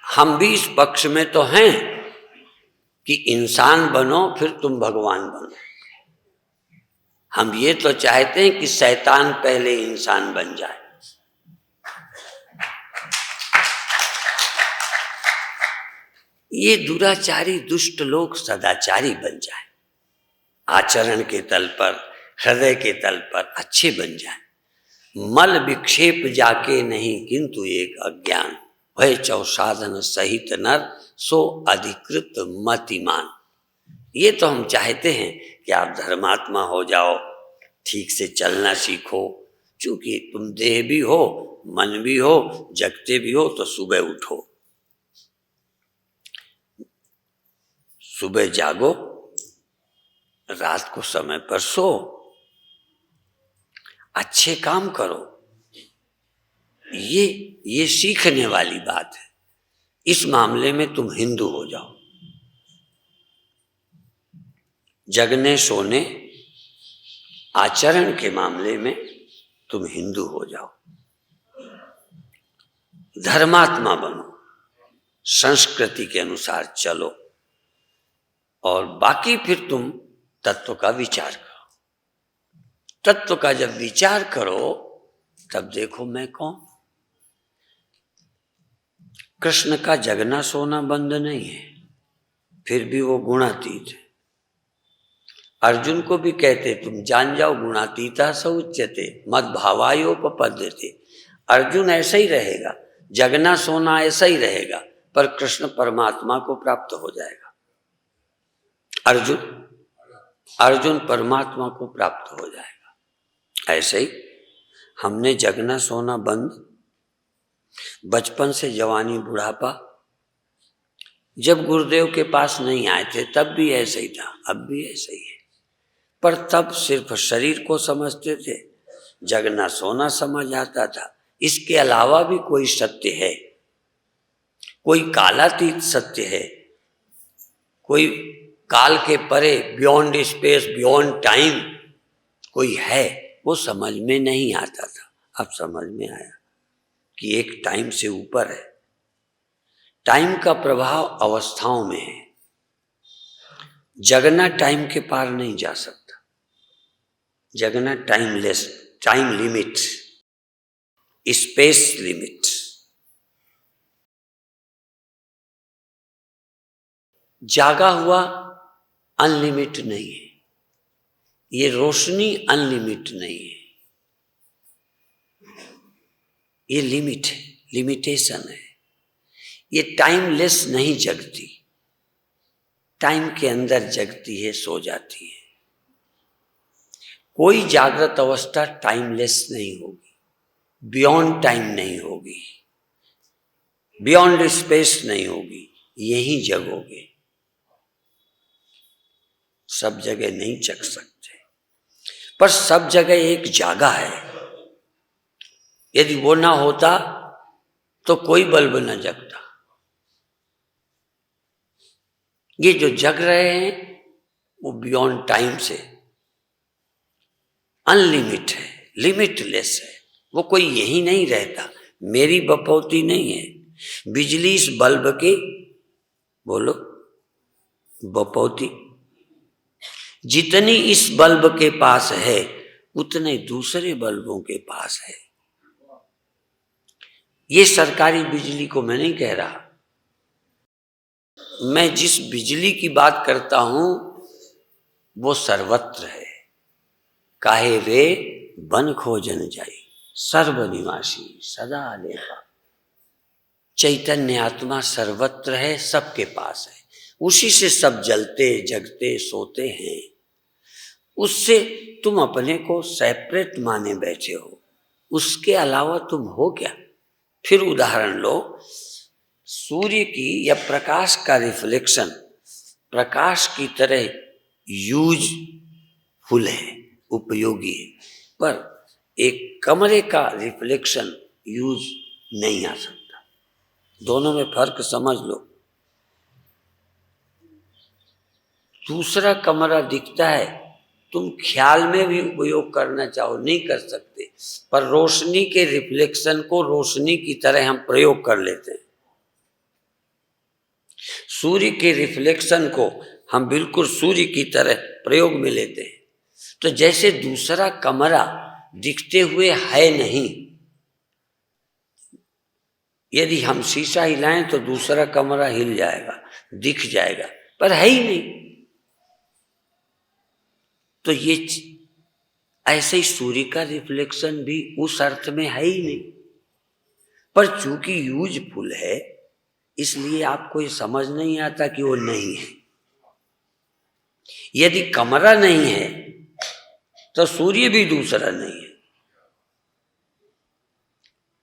Speaker 1: हम भी इस पक्ष में तो हैं कि इंसान बनो फिर तुम भगवान बनो। हम ये तो चाहते हैं कि शैतान पहले इंसान बन जाए। ये दुराचारी दुष्ट लोग सदाचारी बन जाए, आचरण के तल पर, हृदय के तल पर अच्छे बन जाए। मल विक्षेप जाके नहीं किंतु एक अज्ञान, भय चौसाधन सहित नर सो अधिकृत मतिमान। ये तो हम चाहते हैं कि आप धर्मात्मा हो जाओ, ठीक से चलना सीखो। चूंकि तुम देह भी हो, मन भी हो, जगते भी हो, तो सुबह उठो, सुबह जागो, रात को समय पर सो, अच्छे काम करो। ये सीखने वाली बात है। इस मामले में तुम हिंदू हो जाओ। जगने, सोने, आचरण के मामले में तुम हिंदू हो जाओ, धर्मात्मा बनो, संस्कृति के अनुसार चलो, और बाकी फिर तुम तत्व का विचार करो। तत्व का जब विचार करो तब देखो मैं कौन। कृष्ण का जगना सोना बंद नहीं है, फिर भी वो गुणातीत है। अर्जुन को भी कहते तुम जान जाओ गुणातीता स उच्यते मद भावायोपपद्यते। अर्जुन ऐसा ही रहेगा, जगना सोना ऐसा ही रहेगा, पर कृष्ण परमात्मा को प्राप्त हो जाएगा। अर्जुन परमात्मा को प्राप्त हो जाएगा। ऐसे ही हमने जगना सोना बंद, बचपन से जवानी बुढ़ापा, जब गुरुदेव के पास नहीं आए थे तब भी ऐसे ही था, अब भी ऐसे ही है। पर तब सिर्फ शरीर को समझते थे, जगना सोना समझ आता था। इसके अलावा भी कोई सत्य है, कोई कालातीत सत्य है, कोई काल के परे, बियॉन्ड स्पेस, बियॉन्ड टाइम कोई है, वो समझ में नहीं आता था। अब समझ में आया कि एक टाइम से ऊपर है। टाइम का प्रभाव अवस्थाओं में है। जगना टाइम के पार नहीं जा सकता। जगना timeless, time limit, space limit. जागा हुआ अनलिमिट नहीं है, ये रोशनी अनलिमिट नहीं है, ये लिमिट है, लिमिटेशन है। ये टाइमलेस नहीं जगती, टाइम के अंदर जगती है, सो जाती है। कोई जागृत अवस्था टाइमलेस नहीं होगी, बियॉन्ड टाइम नहीं होगी, बियॉन्ड स्पेस नहीं होगी, यहीं जगोगे। सब जगह नहीं जग सकते। पर सब जगह एक जागा है। यदि वो ना होता तो कोई बल्ब न जगता। ये जो जग रहे हैं वो बियॉन्ड टाइम से अनलिमिट है, लिमिटलेस है। वो कोई यही नहीं रहता, मेरी बपौती नहीं है। बिजली इस बल्ब के, बोलो, बपौती जितनी इस बल्ब के पास है उतने दूसरे बल्बों के पास है। ये सरकारी बिजली को मैं नहीं कह रहा, मैं जिस बिजली की बात करता हूं वो सर्वत्र है। काहे रे बन खोजन जाई, सर्वनिवासी सदा लेपा। चैतन्य आत्मा सर्वत्र है, सबके पास है, उसी से सब जलते जगते सोते हैं। उससे तुम अपने को सेपरेट माने बैठे हो, उसके अलावा तुम हो क्या? फिर उदाहरण लो, सूर्य की या प्रकाश का रिफ्लेक्शन प्रकाश की तरह यूजफुल है, उपयोगी है, पर एक कमरे का रिफ्लेक्शन यूज नहीं आ सकता। दोनों में फर्क समझ लो। दूसरा कमरा दिखता है, तुम ख्याल में भी उपयोग करना चाहो नहीं कर सकते, पर रोशनी के रिफ्लेक्शन को रोशनी की तरह हम प्रयोग कर लेते हैं। सूर्य के रिफ्लेक्शन को हम बिल्कुल सूर्य की तरह प्रयोग में लेते हैं। तो जैसे दूसरा कमरा दिखते हुए है नहीं, यदि हम शीशा हिलाएं तो दूसरा कमरा हिल जाएगा, दिख जाएगा, पर है ही नहीं। तो ये ऐसे ही सूर्य का रिफ्लेक्शन भी उस अर्थ में है ही नहीं, पर चूंकि यूजफुल है इसलिए आपको ये समझ नहीं आता कि वो नहीं है। यदि कमरा नहीं है तो सूर्य भी दूसरा नहीं है,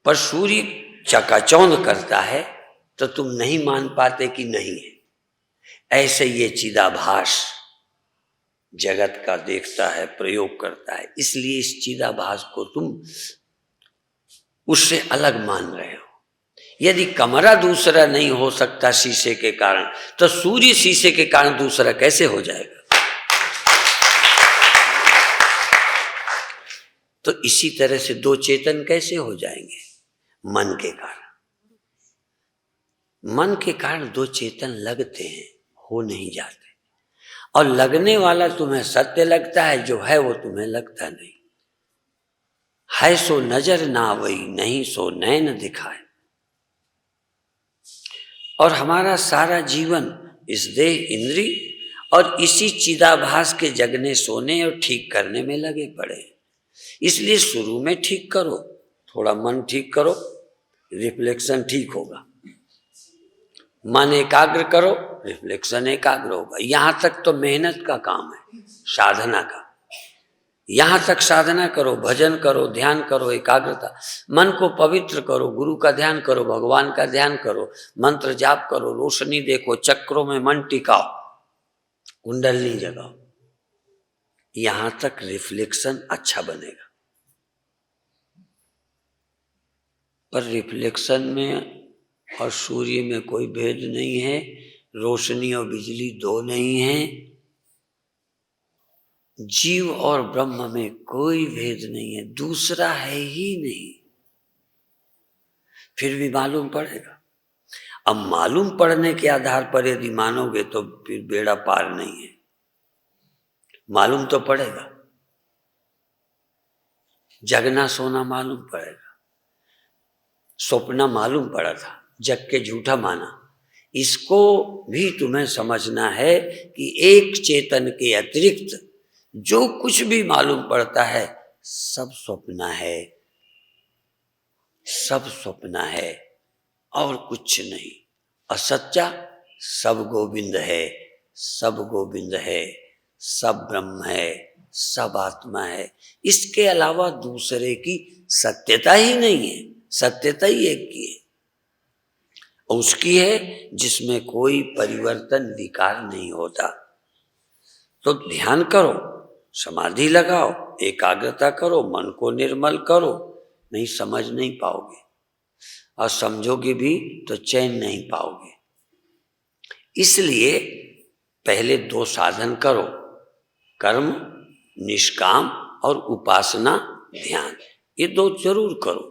Speaker 1: पर सूर्य चकाचौंध करता है तो तुम नहीं मान पाते कि नहीं है। ऐसे ये चिदाभास जगत का देखता है, प्रयोग करता है, इसलिए इस चिदाभास को तुम उससे अलग मान रहे हो। यदि कमरा दूसरा नहीं हो सकता शीशे के कारण, तो सूर्य शीशे के कारण दूसरा कैसे हो जाएगा? तो इसी तरह से दो चेतन कैसे हो जाएंगे? मन के कारण। मन के कारण दो चेतन लगते हैं, हो नहीं जाते। और लगने वाला तुम्हें सत्य लगता है, जो है वो तुम्हें लगता नहीं है। सो नजर ना आवई, नहीं सो नैन दिखाए। और हमारा सारा जीवन इस देह इंद्री और इसी चिदाभास के जगने सोने और ठीक करने में लगे पड़े। इसलिए शुरू में ठीक करो, थोड़ा मन ठीक करो, रिफ्लेक्शन ठीक होगा। मन एकाग्र करो, रिफ्लेक्शन एकाग्र होगा। यहां तक तो मेहनत का काम है, साधना का। यहां तक साधना करो, भजन करो, ध्यान करो, एकाग्रता, मन को पवित्र करो, गुरु का ध्यान करो, भगवान का ध्यान करो, मंत्र जाप करो, रोशनी देखो, चक्रों में मन टिकाओ, कुंडलनी जगाओ। यहां तक रिफ्लेक्शन अच्छा बनेगा। पर रिफ्लेक्शन में और सूर्य में कोई भेद नहीं है, रोशनी और बिजली दो नहीं है, जीव और ब्रह्म में कोई भेद नहीं है, दूसरा है ही नहीं। फिर भी मालूम पड़ेगा। अब मालूम पड़ने के आधार पर यदि मानोगे तो फिर बेड़ा पार नहीं है। मालूम तो पड़ेगा, जगना सोना मालूम पड़ेगा। स्वप्न मालूम पड़ा था, जग के झूठा माना। इसको भी तुम्हें समझना है कि एक चेतन के अतिरिक्त जो कुछ भी मालूम पड़ता है सब स्वप्न है, सब स्वप्न है और कुछ नहीं। असत्या सब गोविंद है, सब गोविंद है, सब ब्रह्म है, सब आत्मा है। इसके अलावा दूसरे की सत्यता ही नहीं है, सत्यता ही एक की है, उसकी है जिसमें कोई परिवर्तन विकार नहीं होता। तो ध्यान करो, समाधि लगाओ, एकाग्रता करो, मन को निर्मल करो, नहीं समझ नहीं पाओगे, और समझोगे भी तो चैन नहीं पाओगे। इसलिए पहले 2 साधन करो, कर्म निष्काम और उपासना ध्यान, ये 2 जरूर करो।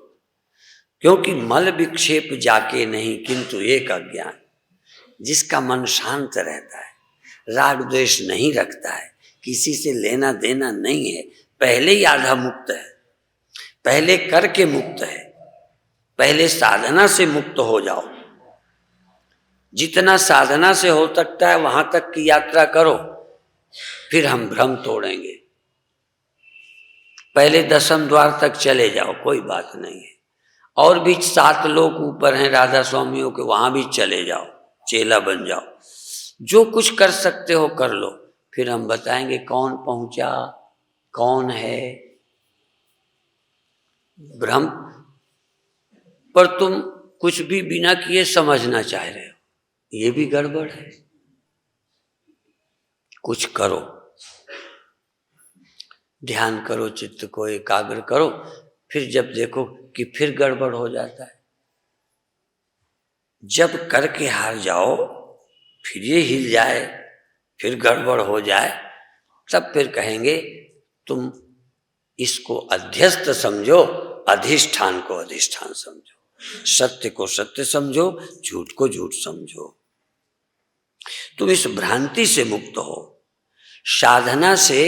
Speaker 1: क्योंकि मल विक्षेप जाके नहीं किंतु एक अज्ञान, जिसका मन शांत रहता है, राग द्वेष नहीं रखता है, किसी से लेना देना नहीं है, पहले ही आधा मुक्त है, पहले करके मुक्त है, पहले साधना से मुक्त हो जाओ। जितना साधना से हो सकता है वहां तक की यात्रा करो, फिर हम भ्रम तोड़ेंगे। पहले 10वें द्वार तक चले जाओ, कोई बात नहीं है। और भी 7 लोग ऊपर हैं राधा स्वामियों के, वहां भी चले जाओ, चेला बन जाओ, जो कुछ कर सकते हो कर लो। फिर हम बताएंगे कौन पहुंचा, कौन है। भ्रम पर तुम कुछ भी बिना किए समझना चाह रहे हो, ये भी गड़बड़ है। कुछ करो, ध्यान करो, चित्त को एकाग्र करो, फिर जब देखो कि फिर गड़बड़ हो जाता है, जब करके हार जाओ, फिर ये हिल जाए, फिर गड़बड़ हो जाए, तब फिर कहेंगे तुम इसको अध्यस्त समझो, अधिष्ठान को अधिष्ठान समझो, सत्य को सत्य समझो, झूठ को झूठ समझो। तुम इस भ्रांति से मुक्त हो। साधना से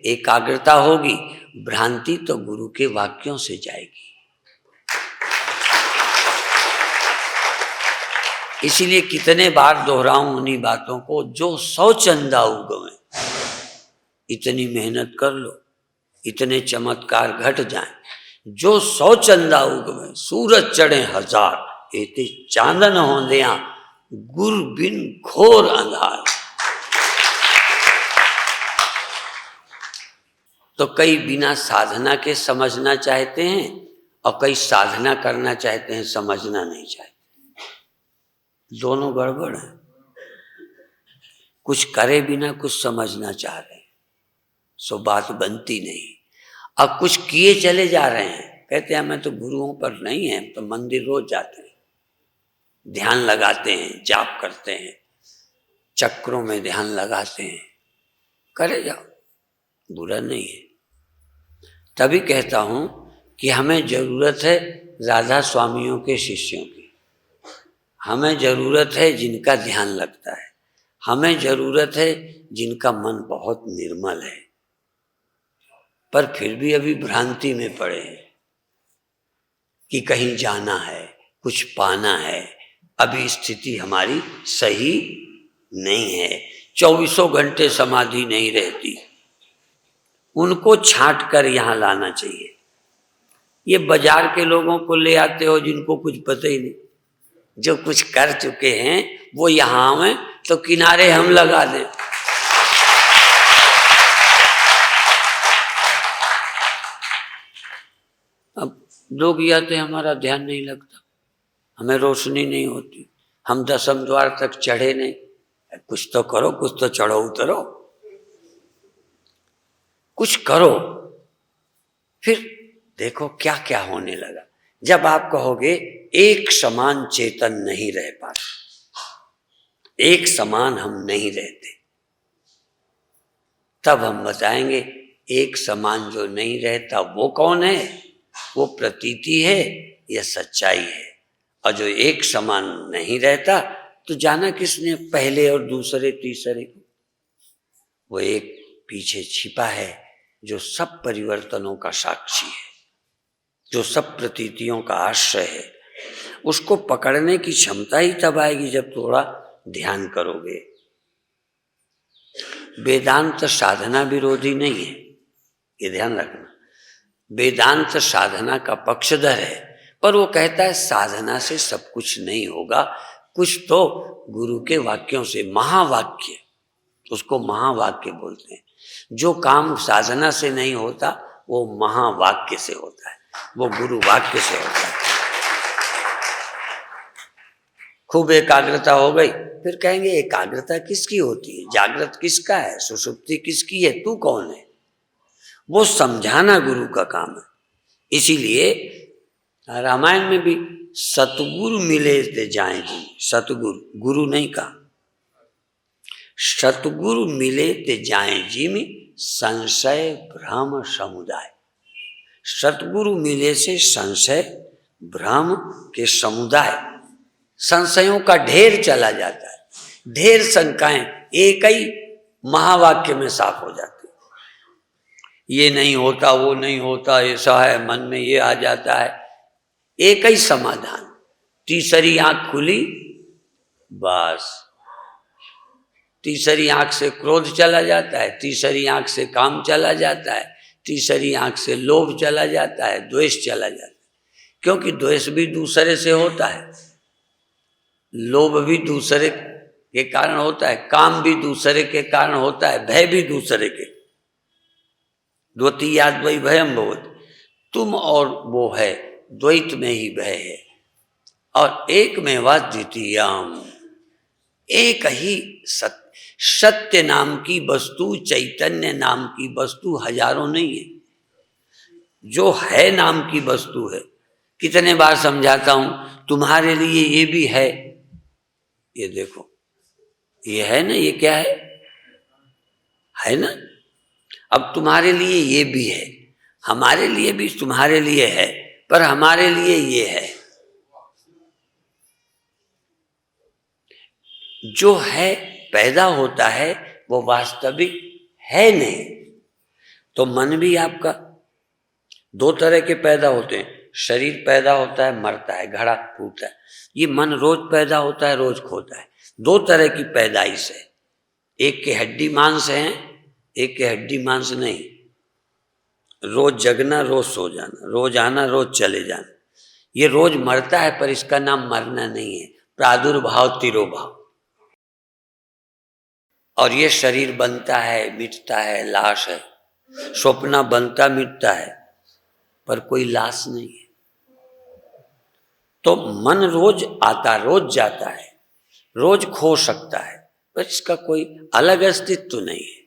Speaker 1: एकाग्रता होगी, भ्रांति तो गुरु के वाक्यों से जाएगी। इसीलिए कितने बार दोहराऊं उन्हीं बातों को, जो 100 चंदा उगवे, इतनी मेहनत कर लो, इतने चमत्कार घट जाएं। जो 100 चंदा उगवे, सूरज चढ़े 1000, एते चांदन होंदिया, गुर बिन घोर अंधार। तो कई बिना साधना के समझना चाहते हैं, और कई साधना करना चाहते हैं, समझना नहीं चाहते। दोनों गड़बड़ है। कुछ करे बिना कुछ समझना चाह रहे हैं, सो बात बनती नहीं। अब कुछ किए चले जा रहे हैं, कहते हैं मैं तो गुरुओं पर नहीं है, तो मंदिर रोज जाते हैं, ध्यान लगाते हैं, जाप करते हैं, चक्रों में ध्यान लगाते हैं, करे जाओ, बुरा नहीं है। तभी कहता हूं कि हमें जरूरत है राधा स्वामियों के शिष्यों की, हमें जरूरत है जिनका ध्यान लगता है, हमें जरूरत है जिनका मन बहुत निर्मल है, पर फिर भी अभी भ्रांति में पड़े हैं कि कहीं जाना है, कुछ पाना है। अभी स्थिति हमारी सही नहीं है, 24 घंटे समाधि नहीं रहती, उनको छांट कर यहाँ लाना चाहिए। ये बाजार के लोगों को ले आते हो जिनको कुछ पता ही नहीं, जो कुछ कर चुके हैं वो यहाँ आवे तो किनारे हम लगा दें। अब लोग आते, हमारा ध्यान नहीं लगता, हमें रोशनी नहीं होती, हम 10वें द्वार तक चढ़े नहीं। कुछ तो करो, कुछ तो चढ़ो उतरो, कुछ करो, फिर देखो क्या क्या होने लगा। जब आप कहोगे एक समान चेतन नहीं रह पाता, एक समान हम नहीं रहते, तब हम बताएंगे एक समान जो नहीं रहता वो कौन है, वो प्रतीति है या सच्चाई है। और जो एक समान नहीं रहता तो जाना किसने पहले और दूसरे तीसरे को, वो एक पीछे छिपा है जो सब परिवर्तनों का साक्षी है, जो सब प्रतीतियों का आश्रय है। उसको पकड़ने की क्षमता ही तब आएगी जब थोड़ा ध्यान करोगे। वेदांत साधना विरोधी नहीं है, ये ध्यान रखना। वेदांत साधना का पक्षधर है, पर वो कहता है साधना से सब कुछ नहीं होगा, कुछ तो गुरु के वाक्यों से, महावाक्य, उसको महावाक्य बोलते हैं। जो काम साधना से नहीं होता वो महावाक्य से होता है, वो गुरु वाक्य से होता है। खूब एकाग्रता हो गई, फिर कहेंगे एकाग्रता किसकी होती है, जागृत किसका है, सुषुप्ति किसकी है, तू कौन है। वो समझाना गुरु का काम है। इसीलिए रामायण में भी सतगुरु मिले ते जाए जी, सतगुरु, गुरु नहीं कहा, सतगुरु मिले ते जाए जी में संशय भ्रम समुदाय। सतगुरु मिले से संशय भ्रम के समुदाय, संशयों का ढेर चला जाता है। ढेर शंकाएं एक ही महावाक्य में साफ हो जाती। ये नहीं होता, वो नहीं होता, ऐसा है, मन में ये आ जाता है, एक ही समाधान। तीसरी आंख खुली, बस तीसरी आंख से क्रोध चला जाता है, तीसरी आंख से काम चला जाता है, तीसरी आंख से लोभ चला जाता है, द्वेष चला जाता है। क्योंकि द्वेष भी दूसरे से होता है, लोभ भी दूसरे के कारण होता है, काम भी दूसरे के कारण होता है, भय भी दूसरे के। द्वितीयाद्वै भयम भवति, तुम और वो है, द्वैत में ही भय है। और एक में वा द्वितीयम, एक ही सत्य। सत्य नाम की वस्तु, चैतन्य नाम की वस्तु हजारों नहीं है, जो है नाम की वस्तु है। कितने बार समझाता हूं, तुम्हारे लिए ये भी है, ये देखो, ये है ना, ये क्या है ना। अब तुम्हारे लिए ये भी है, हमारे लिए भी तुम्हारे लिए है, पर हमारे लिए ये है। जो है पैदा होता है वो वास्तविक है नहीं। तो मन भी आपका दो तरह के पैदा होते हैं। शरीर पैदा होता है, मरता है, घड़ा फूटता है। ये मन रोज पैदा होता है, रोज खोता है। दो तरह की पैदाइश है, एक के हड्डी मांस है, एक के हड्डी मांस नहीं। रोज जगना, रोज सो जाना, रोज आना, रोज चले जाना। ये रोज मरता है, पर इसका नाम मरना नहीं है, प्रादुर्भाव तिरोभाव। और ये शरीर बनता है, मिटता है, लाश है। स्वप्न बनता मिटता है, पर कोई लाश नहीं है। तो मन रोज आता, रोज जाता है, रोज खो सकता है, पर इसका कोई अलग अस्तित्व नहीं है।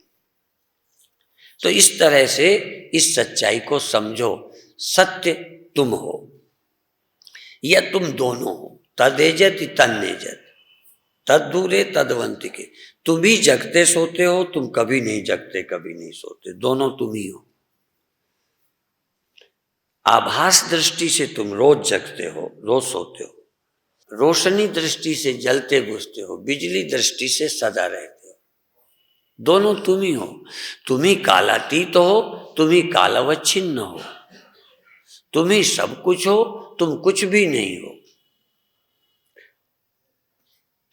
Speaker 1: तो इस तरह से इस सच्चाई को समझो। सत्य तुम हो या तुम दोनों हो, तदेजत तन्नेजत, तद्दूरे तद्वंतिके। तुम भी जगते सोते हो, तुम कभी नहीं जगते, कभी नहीं सोते, दोनों तुम ही हो। आभास दृष्टि से तुम रोज जगते हो, रोज सोते हो, रोशनी दृष्टि से जलते बुझते हो, बिजली दृष्टि से सदा रहते हो। दोनों तुम ही हो। तुम ही कालातीत हो, तुम ही कालवच्छिन्न हो, तुम ही सब कुछ हो, तुम कुछ भी नहीं हो।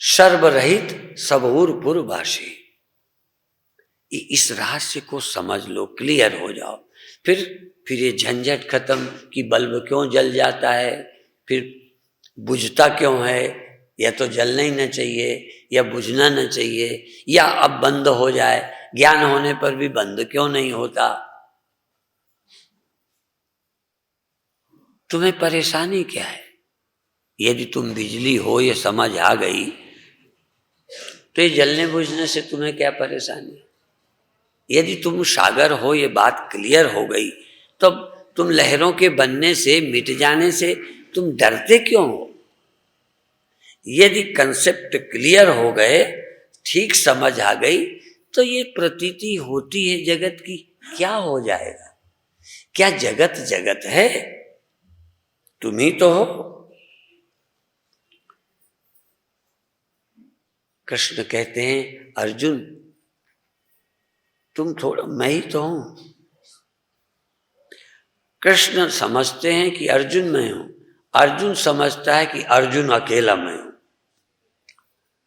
Speaker 1: सर्वरहित सबूर पूर्वभाषी। इस रहस्य को समझ लो, क्लियर हो जाओ। फिर ये झंझट खत्म कि बल्ब क्यों जल जाता है, फिर बुझता क्यों है, या तो जलना ही न चाहिए, या बुझना न चाहिए, या अब बंद हो जाए, ज्ञान होने पर भी बंद क्यों नहीं होता। तुम्हें परेशानी क्या है? यदि तुम बिजली हो, ये समझ आ गई, तो ये जलने बुझने से तुम्हें क्या परेशानी? यदि तुम सागर हो, ये बात क्लियर हो गई, तो तुम लहरों के बनने से, मिट जाने से तुम डरते क्यों हो? यदि कंसेप्ट क्लियर हो गए, ठीक समझ आ गई, तो ये प्रतीति होती है जगत की, क्या हो जाएगा? क्या जगत जगत है? तुम ही तो हो। कृष्ण कहते हैं, अर्जुन तुम थोड़ा, मैं ही तो हूं। कृष्ण समझते हैं कि अर्जुन मैं हूं, अर्जुन समझता है कि अर्जुन अकेला मैं हूं।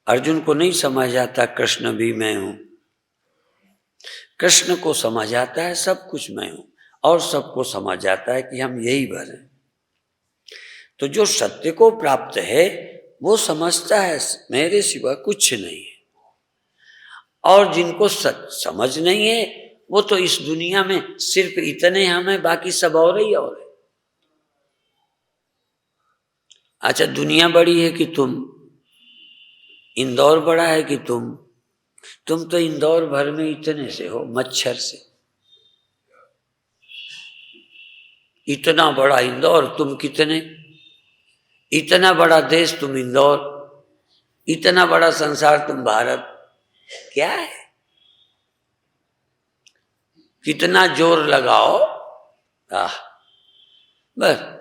Speaker 1: अर्जुन को नहीं समझ आता कृष्ण भी मैं हूं। कृष्ण को समझ आता है सब कुछ मैं हूं, और सबको समझ आता है कि हम यही भर हैं। तो जो सत्य को प्राप्त है वो समझता है मेरे सिवा कुछ नहीं है। और जिनको समझ नहीं है, वो तो इस दुनिया में सिर्फ इतने हम हैं, बाकी सब और ही और है। अच्छा, दुनिया बड़ी है कि तुम? इंदौर बड़ा है कि तुम तो इंदौर भर में इतने से हो, मच्छर से। इतना बड़ा इंदौर तुम कितने, इतना बड़ा देश तुम इंदौर, इतना बड़ा संसार तुम भारत, क्या है? कितना जोर लगाओ, बस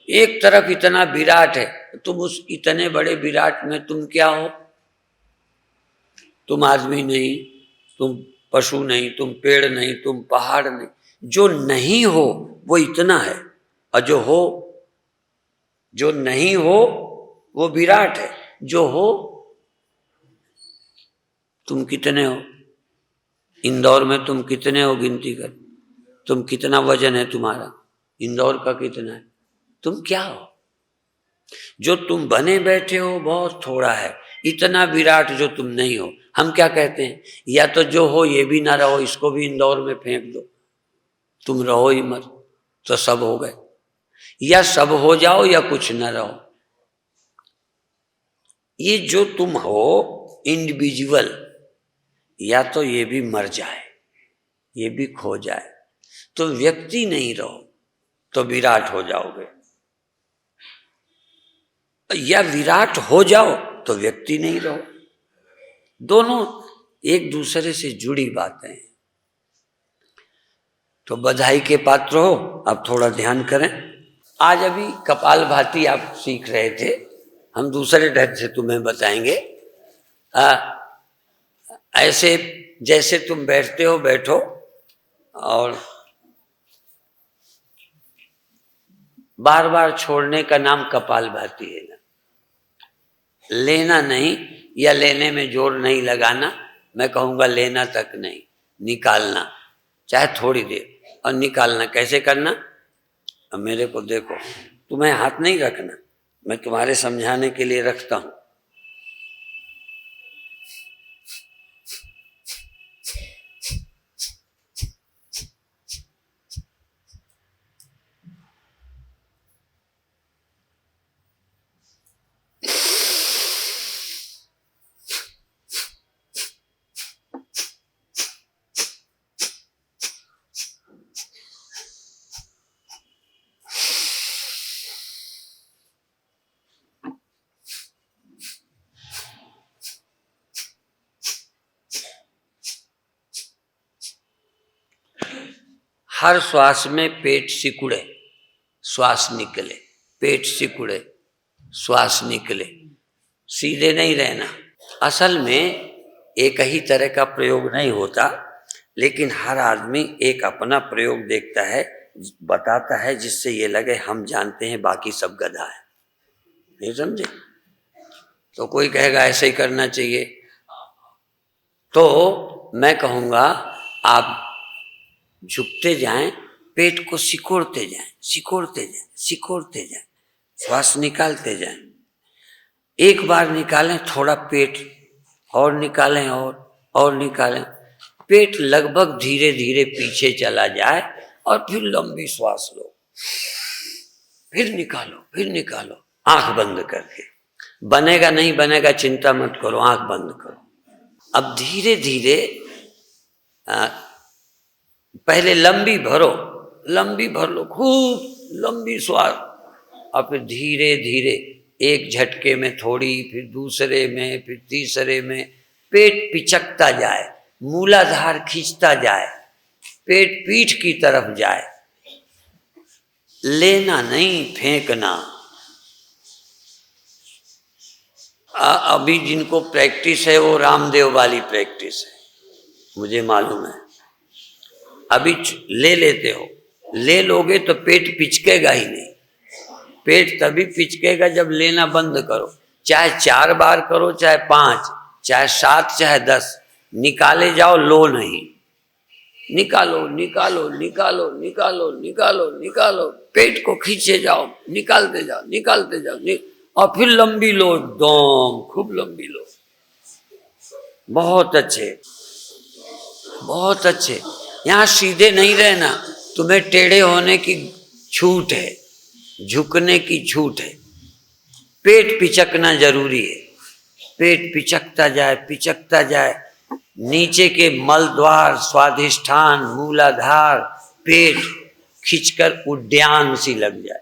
Speaker 1: एक तरफ इतना विराट है, तुम उस इतने बड़े विराट में तुम क्या हो? तुम आदमी नहीं, तुम पशु नहीं, तुम पेड़ नहीं, तुम पहाड़ नहीं। जो नहीं हो वो इतना है, और जो हो, जो नहीं हो वो विराट है, जो हो तुम कितने हो? इंदौर में तुम कितने हो गिनती कर, तुम कितना वजन है तुम्हारा, इंदौर का कितना है, तुम क्या हो? जो तुम बने बैठे हो बहुत थोड़ा है, इतना विराट जो तुम नहीं हो। हम क्या कहते हैं, या तो जो हो ये भी ना रहो, इसको भी इंदौर में फेंक दो, तुम रहो ही मत, तो सब हो गए। या सब हो जाओ या कुछ न रहो। ये जो तुम हो इंडिविजुअल, या तो ये भी मर जाए, ये भी खो जाए, तो व्यक्ति नहीं रहो तो विराट हो जाओगे, या विराट हो जाओ तो व्यक्ति नहीं रहो। दोनों एक दूसरे से जुड़ी बातें हैं। तो बधाई के पात्र हो। अब थोड़ा ध्यान करें। आज अभी कपालभाति आप सीख रहे थे, हम दूसरे ढंग से तुम्हें बताएंगे। ऐसे जैसे तुम बैठते हो बैठो, और बार बार छोड़ने का नाम कपालभाति है ना, लेना नहीं, या लेने में जोर नहीं लगाना। मैं कहूँगा लेना तक नहीं, निकालना, चाहे थोड़ी देर, और निकालना कैसे करना? अब मेरे को देखो, तुम्हें हाथ नहीं रखना, मैं तुम्हारे समझाने के लिए रखता हूं। हर श्वास में पेट सिकुड़े, श्वास निकले, पेट सिकुड़े, श्वास निकले, सीधे नहीं रहना। असल में एक ही तरह का प्रयोग नहीं होता, लेकिन हर आदमी एक अपना प्रयोग देखता है, बताता है, जिससे ये लगे हम जानते हैं, बाकी सब गधा है। नहीं समझे? तो कोई कहेगा ऐसे ही करना चाहिए, तो मैं कहूँगा आप झुकते जाएं, पेट को सिकोड़ते जाएं, सिकोड़ते जाएं, सिकोड़ते जाएं, श्वास निकालते जाएं। एक बार निकालें थोड़ा पेट, और निकालें, और निकालें। पेट लगभग धीरे धीरे पीछे चला जाए, और फिर लंबी श्वास लो, फिर निकालो, फिर निकालो, आंख बंद करके। बनेगा नहीं बनेगा चिंता मत करो, आंख बंद करो। अब धीरे धीरे पहले लंबी भरो, लंबी भर लो, खूब लंबी श्वास, और फिर धीरे धीरे एक झटके में थोड़ी, फिर दूसरे में, फिर तीसरे में पेट पिचकता जाए, मूलाधार खींचता जाए, पेट पीठ की तरफ जाए। लेना नहीं, फेंकना। अभी जिनको प्रैक्टिस है वो रामदेव वाली प्रैक्टिस है, मुझे मालूम है। अभी ले लेते हो, ले लोगे तो पेट पिचकेगा ही नहीं। पेट तभी पिचकेगा जब लेना बंद करो, चाहे 4 बार करो, चाहे 5, चाहे 7, चाहे 10, निकाले जाओ, लो नहीं। निकालो, निकालो, निकालो, निकालो, निकालो, निकालो, पेट को खींचे जाओ, निकालते जाओ, निकालते जाओ, और फिर लंबी लो, एकदम खूब लंबी लो। बहुत अच्छे, बहुत अच्छे। यहाँ सीधे नहीं रहना, तुम्हें टेढ़े होने की छूट है, झुकने की छूट है। पेट पिचकना जरूरी है, पेट पिचकता जाए, पिचकता जाए। नीचे के मल द्वार, स्वाधिष्ठान, मूलाधार, पेट, खींचकर उद्यान सी लग जाए।